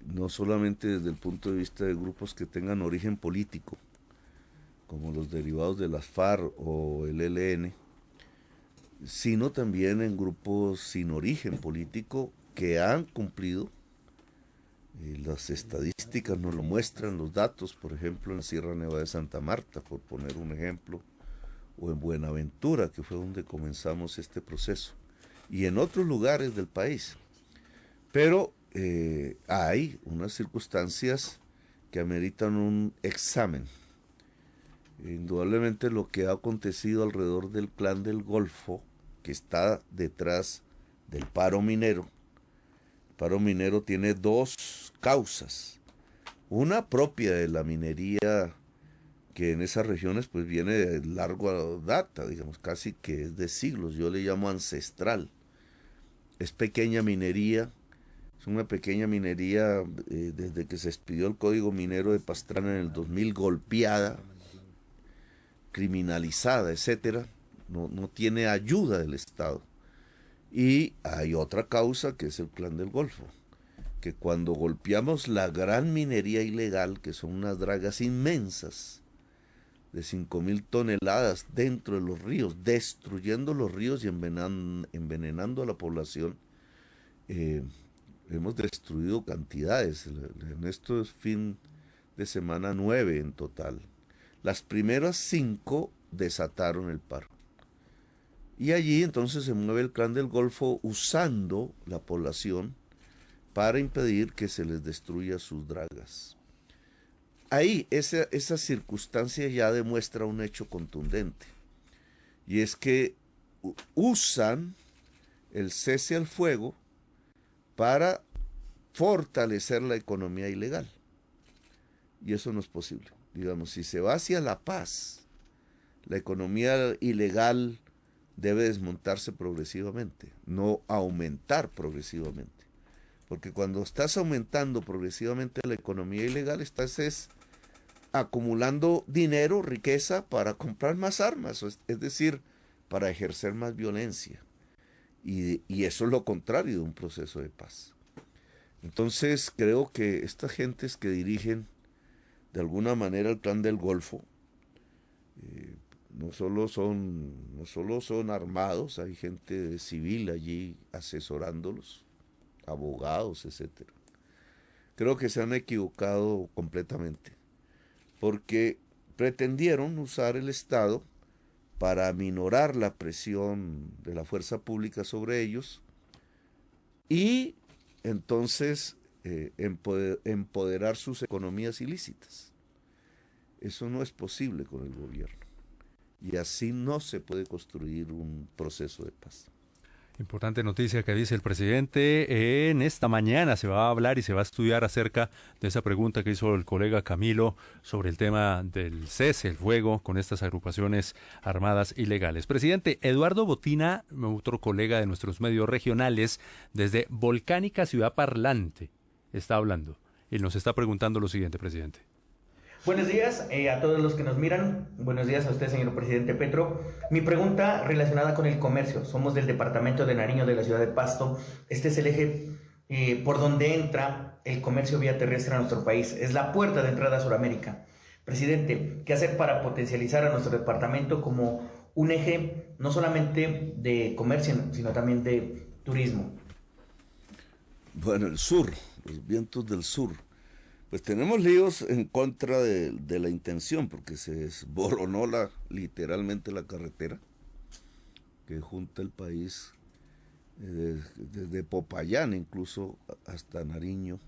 no solamente desde el punto de vista de grupos que tengan origen político, como los derivados de las FARC o el ELN, sino también en grupos sin origen político que han cumplido. Las estadísticas nos lo muestran, los datos, por ejemplo, en la Sierra Nevada de Santa Marta, por poner un ejemplo, o en Buenaventura, que fue donde comenzamos este proceso, y en otros lugares del país. Pero hay unas circunstancias que ameritan un examen. Indudablemente lo que ha acontecido alrededor del Clan del Golfo, que está detrás del paro minero. El paro minero tiene dos causas. Una propia de la minería, que en esas regiones pues viene de larga data, digamos, casi que es de siglos. Yo le llamo ancestral. Es pequeña minería. Es una pequeña minería desde que se expidió el Código Minero de Pastrana en el 2000, golpeada, criminalizada, etcétera. No tiene ayuda del Estado. Y hay otra causa que es el Clan del Golfo, que cuando golpeamos la gran minería ilegal, que son unas dragas inmensas de 5.000 toneladas dentro de los ríos, destruyendo los ríos y envenenando a la población, hemos destruido cantidades. En estos fin de semana 9 en total. Las primeras 5 desataron el paro. Y allí entonces se mueve el Clan del Golfo usando la población para impedir que se les destruya sus dragas. Ahí esa circunstancia ya demuestra un hecho contundente, y es que usan el cese al fuego para fortalecer la economía ilegal. Y eso no es posible. Digamos, si se va hacia la paz, la economía ilegal debe desmontarse progresivamente, no aumentar progresivamente. Porque cuando estás aumentando progresivamente la economía ilegal, estás acumulando dinero, riqueza para comprar más armas, es decir, para ejercer más violencia. Y eso es lo contrario de un proceso de paz. Entonces creo que estas gentes que dirigen de alguna manera el Clan del Golfo, no solo son armados, hay gente civil allí asesorándolos, abogados, etcétera. Creo que se han equivocado completamente, porque pretendieron usar el Estado para aminorar la presión de la fuerza pública sobre ellos y entonces empoderar sus economías ilícitas. Eso no es posible con el gobierno, y así no se puede construir un proceso de paz. Importante noticia que dice el presidente. En esta mañana se va a hablar y se va a estudiar acerca de esa pregunta que hizo el colega Camilo sobre el tema del cese, el fuego con estas agrupaciones armadas ilegales. Presidente, Eduardo Botina, otro colega de nuestros medios regionales, desde Volcánica Ciudad Parlante, está hablando y nos está preguntando lo siguiente, presidente. Buenos días a todos los que nos miran. Buenos días a usted, señor presidente Petro. Mi pregunta relacionada con el comercio. Somos del departamento de Nariño, de la ciudad de Pasto. Este es el eje por donde entra el comercio vía terrestre a nuestro país. Es la puerta de entrada a Sudamérica. Presidente, ¿qué hacer para potencializar a nuestro departamento como un eje no solamente de comercio, sino también de turismo? Bueno, el sur, los vientos del sur. Pues tenemos líos en contra de la intención, porque se desboronó literalmente la carretera que junta el país desde Popayán incluso hasta Nariño.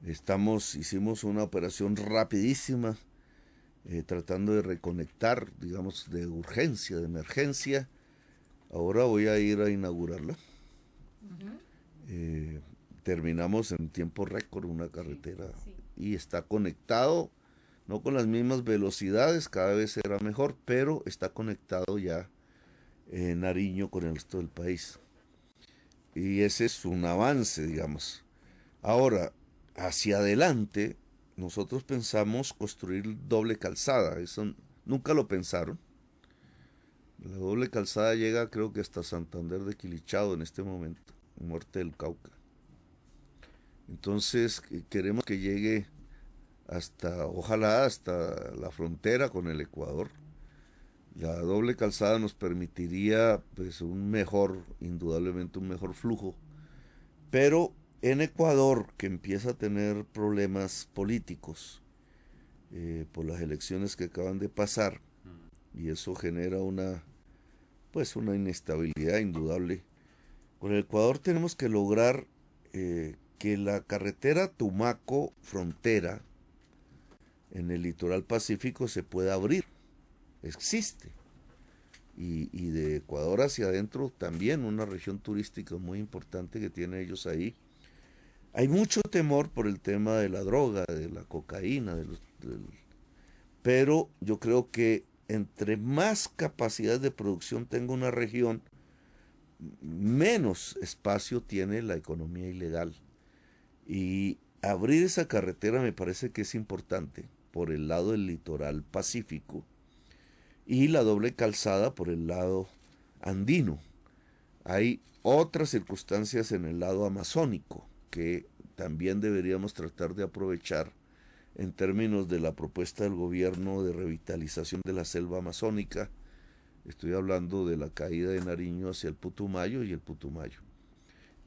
Hicimos una operación rapidísima tratando de reconectar, digamos, de urgencia, de emergencia. Ahora voy a ir a inaugurarla. Terminamos en tiempo récord una carretera y está conectado, no con las mismas velocidades, cada vez será mejor, pero está conectado ya en Nariño con el resto del país. Y ese es un avance, digamos. Ahora, hacia adelante, nosotros pensamos construir doble calzada, eso nunca lo pensaron. La doble calzada llega creo que hasta Santander de Quilichao en este momento, Norte del Cauca. Entonces queremos que llegue ojalá hasta la frontera con el Ecuador. La doble calzada nos permitiría pues indudablemente un mejor flujo. Pero en Ecuador, que empieza a tener problemas políticos por las elecciones que acaban de pasar, y eso genera una inestabilidad indudable. Con el Ecuador tenemos que lograr que la carretera Tumaco-Frontera en el litoral pacífico se pueda abrir. Existe. Y de Ecuador hacia adentro también una región turística muy importante que tienen ellos ahí. Hay mucho temor por el tema de la droga, de la cocaína, pero yo creo que entre más capacidad de producción tenga una región, menos espacio tiene la economía ilegal. Y abrir esa carretera me parece que es importante por el lado del litoral pacífico y la doble calzada por el lado andino. Hay otras circunstancias en el lado amazónico que también deberíamos tratar de aprovechar en términos de la propuesta del gobierno de revitalización de la selva amazónica. Estoy hablando de la caída de Nariño hacia el Putumayo y el Putumayo.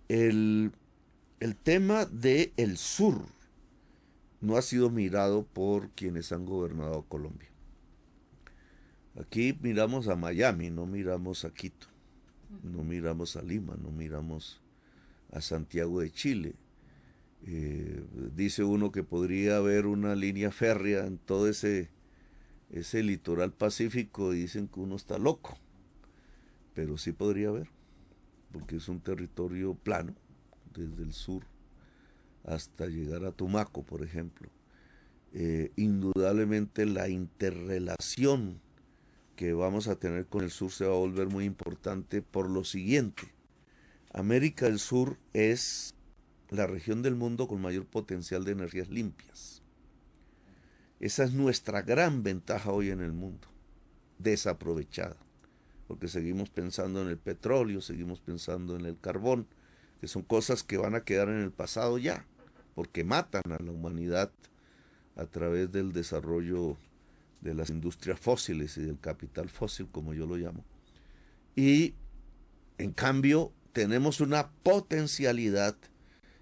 El tema del sur no ha sido mirado por quienes han gobernado Colombia. Aquí miramos a Miami, no miramos a Quito, no miramos a Lima, no miramos a Santiago de Chile. Dice uno que podría haber una línea férrea en todo ese litoral pacífico y dicen que uno está loco, pero sí podría haber, porque es un territorio plano, desde el sur hasta llegar a Tumaco, por ejemplo. Indudablemente la interrelación que vamos a tener con el sur se va a volver muy importante por lo siguiente. América del Sur es la región del mundo con mayor potencial de energías limpias. Esa es nuestra gran ventaja hoy en el mundo, desaprovechada, porque seguimos pensando en el petróleo, seguimos pensando en el carbón, que son cosas que van a quedar en el pasado ya, porque matan a la humanidad a través del desarrollo de las industrias fósiles y del capital fósil, como yo lo llamo. Y en cambio tenemos una potencialidad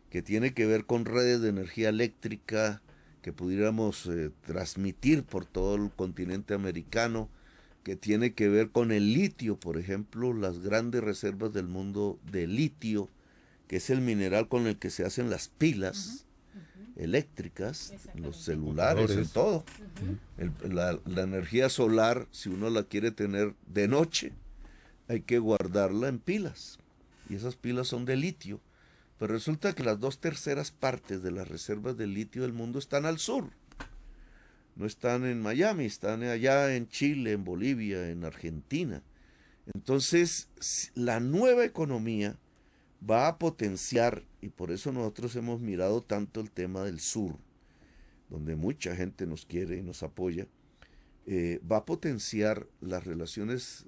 que tiene que ver con redes de energía eléctrica que pudiéramos transmitir por todo el continente americano, que tiene que ver con el litio, por ejemplo, las grandes reservas del mundo de litio, que es el mineral con el que se hacen las pilas eléctricas, los celulares, en todo. La energía solar, si uno la quiere tener de noche, hay que guardarla en pilas, y esas pilas son de litio. Pero resulta que las 2/3 partes de las reservas de litio del mundo están al sur. No están en Miami, están allá en Chile, en Bolivia, en Argentina. Entonces, la nueva economía va a potenciar, y por eso nosotros hemos mirado tanto el tema del sur, donde mucha gente nos quiere y nos apoya, va a potenciar las relaciones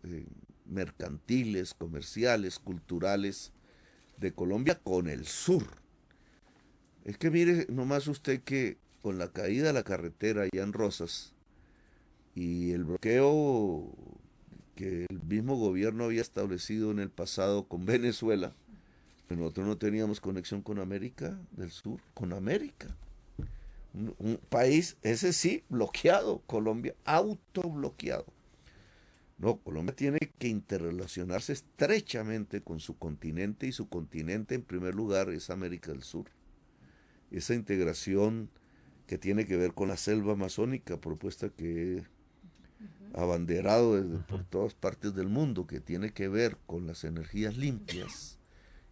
mercantiles, comerciales, culturales de Colombia con el sur. Es que mire nomás usted que con la caída de la carretera allá en Rosas y el bloqueo que el mismo gobierno había establecido en el pasado con Venezuela, pues nosotros no teníamos conexión con América del Sur, con América. Un país, ese sí, bloqueado, Colombia, autobloqueado. No, Colombia tiene que interrelacionarse estrechamente con su continente, y su continente en primer lugar es América del Sur. Esa integración que tiene que ver con la selva amazónica, propuesta que he abanderado por todas partes del mundo, que tiene que ver con las energías limpias,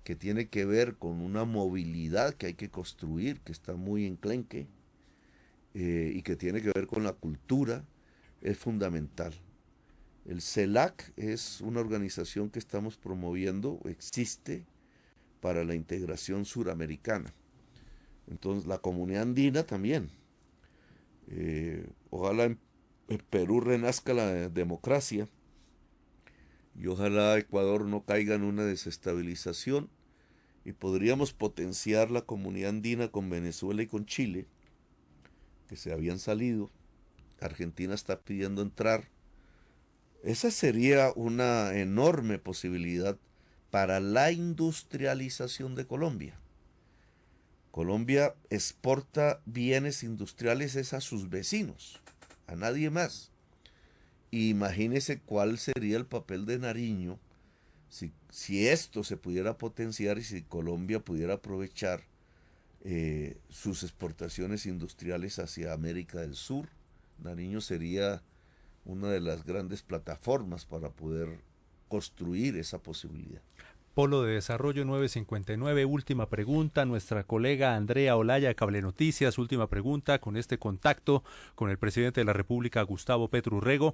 que tiene que ver con una movilidad que hay que construir, que está muy enclenque, y que tiene que ver con la cultura, es fundamental. El CELAC es una organización que estamos promoviendo, existe para la integración suramericana. Entonces, la comunidad andina también. Ojalá en Perú renazca la democracia y ojalá Ecuador no caiga en una desestabilización, y podríamos potenciar la comunidad andina con Venezuela y con Chile, que se habían salido. Argentina está pidiendo entrar. Esa sería una enorme posibilidad para la industrialización de Colombia. Colombia exporta bienes industriales a sus vecinos, a nadie más. Y imagínese cuál sería el papel de Nariño si esto se pudiera potenciar y si Colombia pudiera aprovechar sus exportaciones industriales hacia América del Sur. Nariño sería una de las grandes plataformas para poder construir esa posibilidad. Polo de Desarrollo 959, última pregunta. Nuestra colega Andrea Olaya, Cable Noticias, última pregunta con este contacto con el presidente de la República, Gustavo Petro Urrego.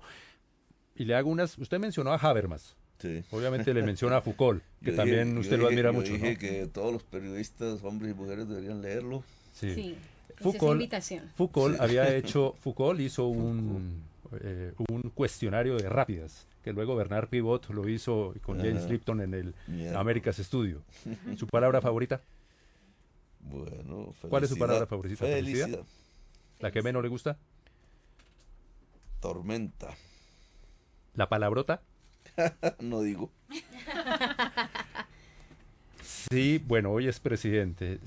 Y le hago unas, usted mencionó a Habermas. Sí. Obviamente le menciona a Foucault, que también usted lo admira mucho. Yo dije, ¿no?, que todos los periodistas, hombres y mujeres, deberían leerlo. Sí. Foucault hizo un cuestionario de rápidas, que luego Bernard Pivot lo hizo con James Lipton en el America's Studio. ¿Su palabra favorita? Bueno, felicidad. ¿Cuál es su palabra favorita? Felicidad. ¿La que menos le gusta? Tormenta. ¿La palabrota? No digo. Sí, bueno, hoy es presidente.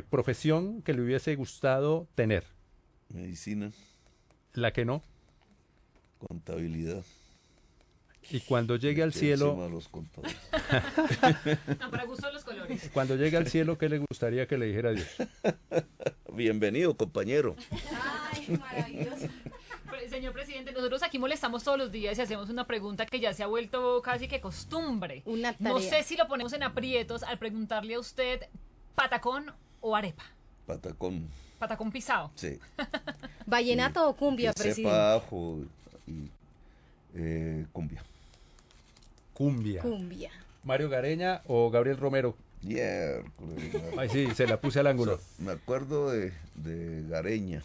Profesión que le hubiese gustado tener. Medicina. ¿La que no? Contabilidad. Y cuando llegue al cielo, Los contadores. No, para gusto de los colores. cuando llegue al cielo, ¿qué le gustaría que le dijera a Dios? Bienvenido, compañero. Ay, maravilloso. Señor presidente, nosotros aquí molestamos todos los días y hacemos una pregunta que ya se ha vuelto casi que costumbre. Una tarea. No sé si lo ponemos en aprietos al preguntarle a usted, ¿patacón o arepa? Patacón. Patacón pisado. Sí. ¿Vallenato o cumbia, Que presidente? sepa ajo y cumbia. Cumbia. Cumbia. ¿Mario Gareña o Gabriel Romero? Ay, sí, se la puse al ángulo. Me acuerdo de Gareña,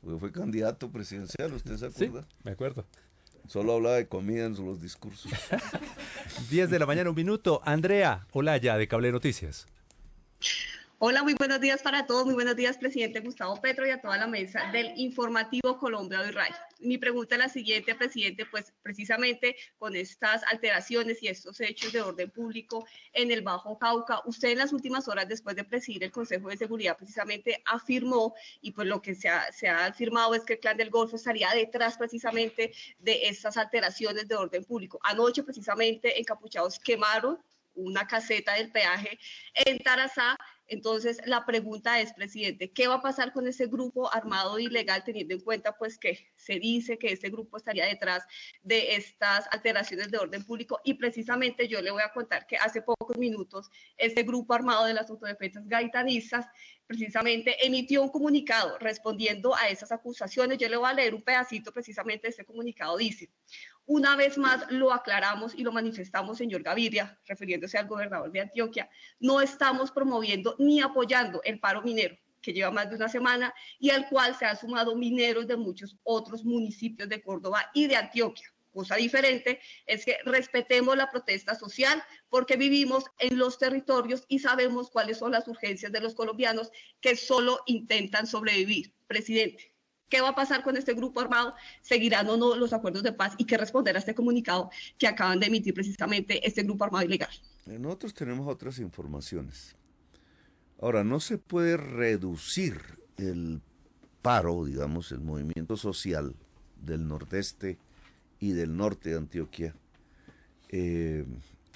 porque fue candidato presidencial, ¿usted se Sí, acuerda? me acuerdo. Solo hablaba de comida en los discursos. 10 de la mañana, 1 minuto. Andrea Olaya, de Cable Noticias. Hola, muy buenos días para todos. Muy buenos días, presidente Gustavo Petro, y a toda la mesa del informativo Colombia Hoy Radio. Mi pregunta es la siguiente, presidente, pues precisamente con estas alteraciones y estos hechos de orden público en el Bajo Cauca, usted en las últimas horas después de presidir el Consejo de Seguridad precisamente afirmó, y pues lo que se ha afirmado es que el Clan del Golfo estaría detrás precisamente de estas alteraciones de orden público. Anoche precisamente encapuchados quemaron una caseta del peaje en Tarazá. Entonces, la pregunta es, presidente, ¿qué va a pasar con ese grupo armado ilegal, teniendo en cuenta pues que se dice que este grupo estaría detrás de estas alteraciones de orden público? Y precisamente yo le voy a contar que hace pocos minutos este grupo armado de las autodefensas gaitanistas precisamente emitió un comunicado respondiendo a esas acusaciones. Yo le voy a leer un pedacito precisamente de este comunicado. Dice: una vez más lo aclaramos y lo manifestamos, señor Gaviria, refiriéndose al gobernador de Antioquia, no estamos promoviendo ni apoyando el paro minero, que lleva más de una semana y al cual se han sumado mineros de muchos otros municipios de Córdoba y de Antioquia. Cosa diferente es que respetemos la protesta social porque vivimos en los territorios y sabemos cuáles son las urgencias de los colombianos que solo intentan sobrevivir. Presidente, ¿qué va a pasar con este grupo armado? ¿Seguirán o no los acuerdos de paz? ¿Y qué responder a este comunicado que acaban de emitir precisamente este grupo armado ilegal? Nosotros tenemos otras informaciones. Ahora, no se puede reducir el paro, digamos, el movimiento social del nordeste y del norte de Antioquia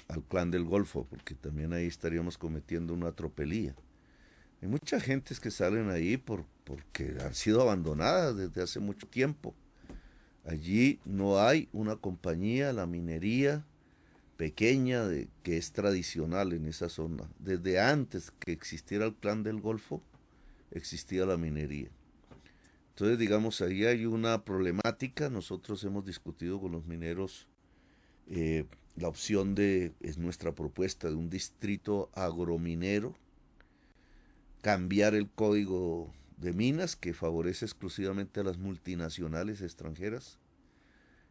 al Clan del Golfo, porque también ahí estaríamos cometiendo una tropelía. Hay muchas gentes que salen ahí porque han sido abandonadas desde hace mucho tiempo. Allí no hay una compañía, la minería pequeña que es tradicional en esa zona. Desde antes que existiera el Clan del Golfo, existía la minería. Entonces, digamos, ahí hay una problemática. Nosotros hemos discutido con los mineros la opción es nuestra propuesta de un distrito agrominero, cambiar el código de minas que favorece exclusivamente a las multinacionales extranjeras,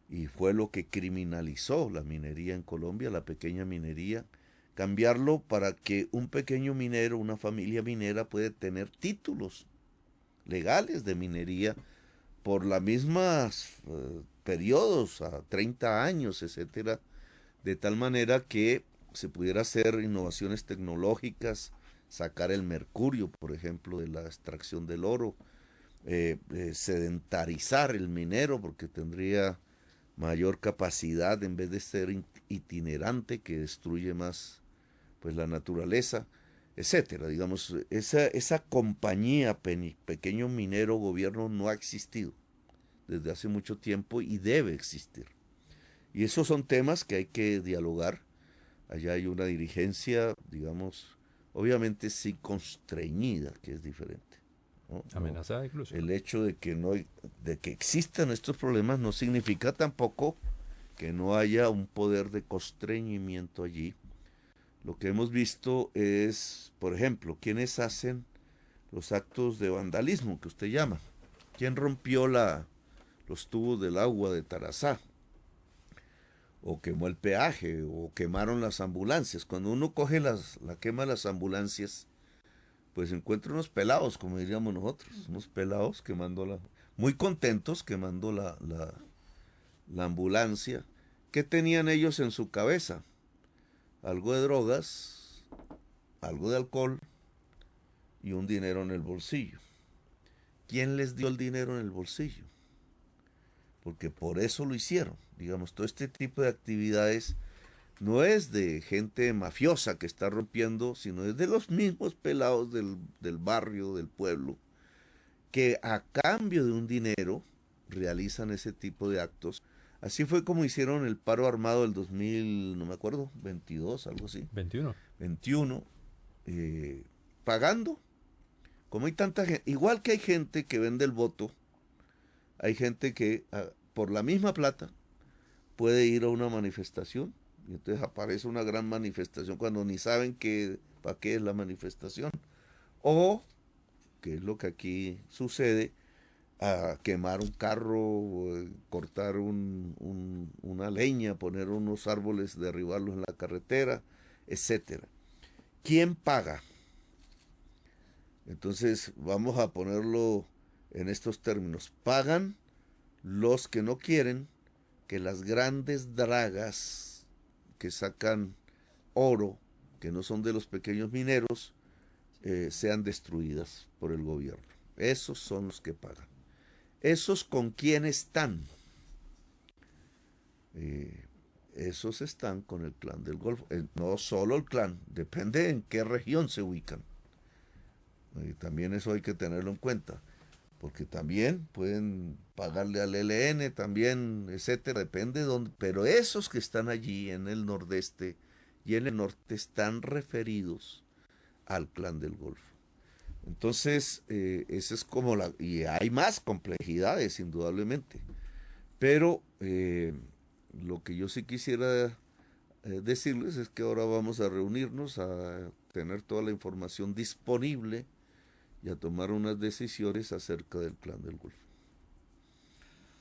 y fue lo que criminalizó la minería en Colombia, la pequeña minería, cambiarlo para que un pequeño minero, una familia minera puede tener títulos legales de minería por las mismas periodos, a 30 años, etcétera, de tal manera que se pudiera hacer innovaciones tecnológicas, sacar el mercurio, por ejemplo, de la extracción del oro, sedentarizar el minero porque tendría mayor capacidad en vez de ser itinerante que destruye más pues la naturaleza, etcétera. Digamos, esa compañía pequeño minero gobierno no ha existido desde hace mucho tiempo y debe existir. Y esos son temas que hay que dialogar. Allá hay una dirigencia, digamos, obviamente sí constreñida, que es diferente, ¿no? Amenazada incluso. El hecho de que existan estos problemas no significa tampoco que no haya un poder de constreñimiento allí. Lo que hemos visto es, por ejemplo, quienes hacen los actos de vandalismo que usted llama. ¿Quién rompió los tubos del agua de Tarazá? O quemó el peaje, o quemaron las ambulancias. Cuando uno coge la quema de las ambulancias, pues encuentra unos pelados, como diríamos nosotros, unos pelados quemando muy contentos quemando la ambulancia. ¿Qué tenían ellos en su cabeza? Algo de drogas, algo de alcohol y un dinero en el bolsillo. ¿Quién les dio el dinero en el bolsillo? porque por eso lo hicieron. Digamos, todo este tipo de actividades no es de gente mafiosa que está rompiendo, sino es de los mismos pelados del barrio, del pueblo, que a cambio de un dinero realizan ese tipo de actos. Así fue como hicieron el paro armado del 2000, no me acuerdo, 22, algo así. 21, pagando. Como hay tanta gente, igual que hay gente que vende el voto, hay gente que por la misma plata puede ir a una manifestación, y entonces aparece una gran manifestación cuando ni saben para qué es la manifestación. O, que es lo que aquí sucede, a quemar un carro, cortar una leña, poner unos árboles, derribarlos en la carretera, etcétera. ¿Quién paga? Entonces vamos a ponerlo en estos términos. Pagan los que no quieren que las grandes dragas que sacan oro, que no son de los pequeños mineros, sean destruidas por el gobierno. Esos son los que pagan. ¿Esos con quién están? Esos están con el clan del Golfo. No solo el clan, depende en qué región se ubican. También eso hay que tenerlo en cuenta, porque también pueden pagarle al ELN, también, etcétera, depende de dónde. Pero esos que están allí en el nordeste y en el norte están referidos al clan del Golfo. Entonces, esa es como y hay más complejidades, indudablemente. Pero lo que yo sí quisiera decirles es que ahora vamos a reunirnos, a tener toda la información disponible y a tomar unas decisiones acerca del clan del Golfo.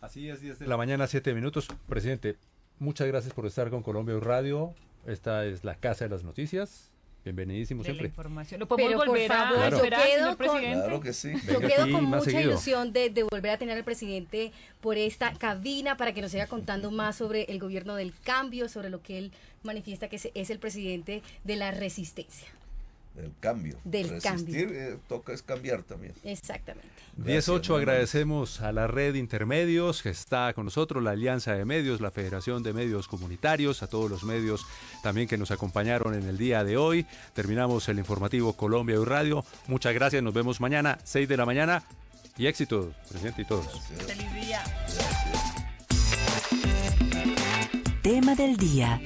Así es, 10 de la mañana, 7 minutos. Presidente, muchas gracias por estar con Colombia Radio. Esta es la Casa de las Noticias. Bienvenidísimo siempre. ¿Lo podemos volver a esperar, señor presidente? Claro que sí. Yo quedo con mucha ilusión de volver a tener al presidente por esta cabina para que nos siga contando más sobre el gobierno del cambio, sobre lo que él manifiesta que es el presidente de la resistencia. Del cambio. Resistir, toca es cambiar también. Exactamente. 18, agradecemos a la red Intermedios que está con nosotros, la Alianza de Medios, la Federación de Medios Comunitarios, a todos los medios también que nos acompañaron en el día de hoy. Terminamos el informativo Colombia Hoy Radio. Muchas gracias, nos vemos mañana, 6 de la mañana y éxito, presidente y todos. Gracias. Feliz día. Gracias. Tema del día.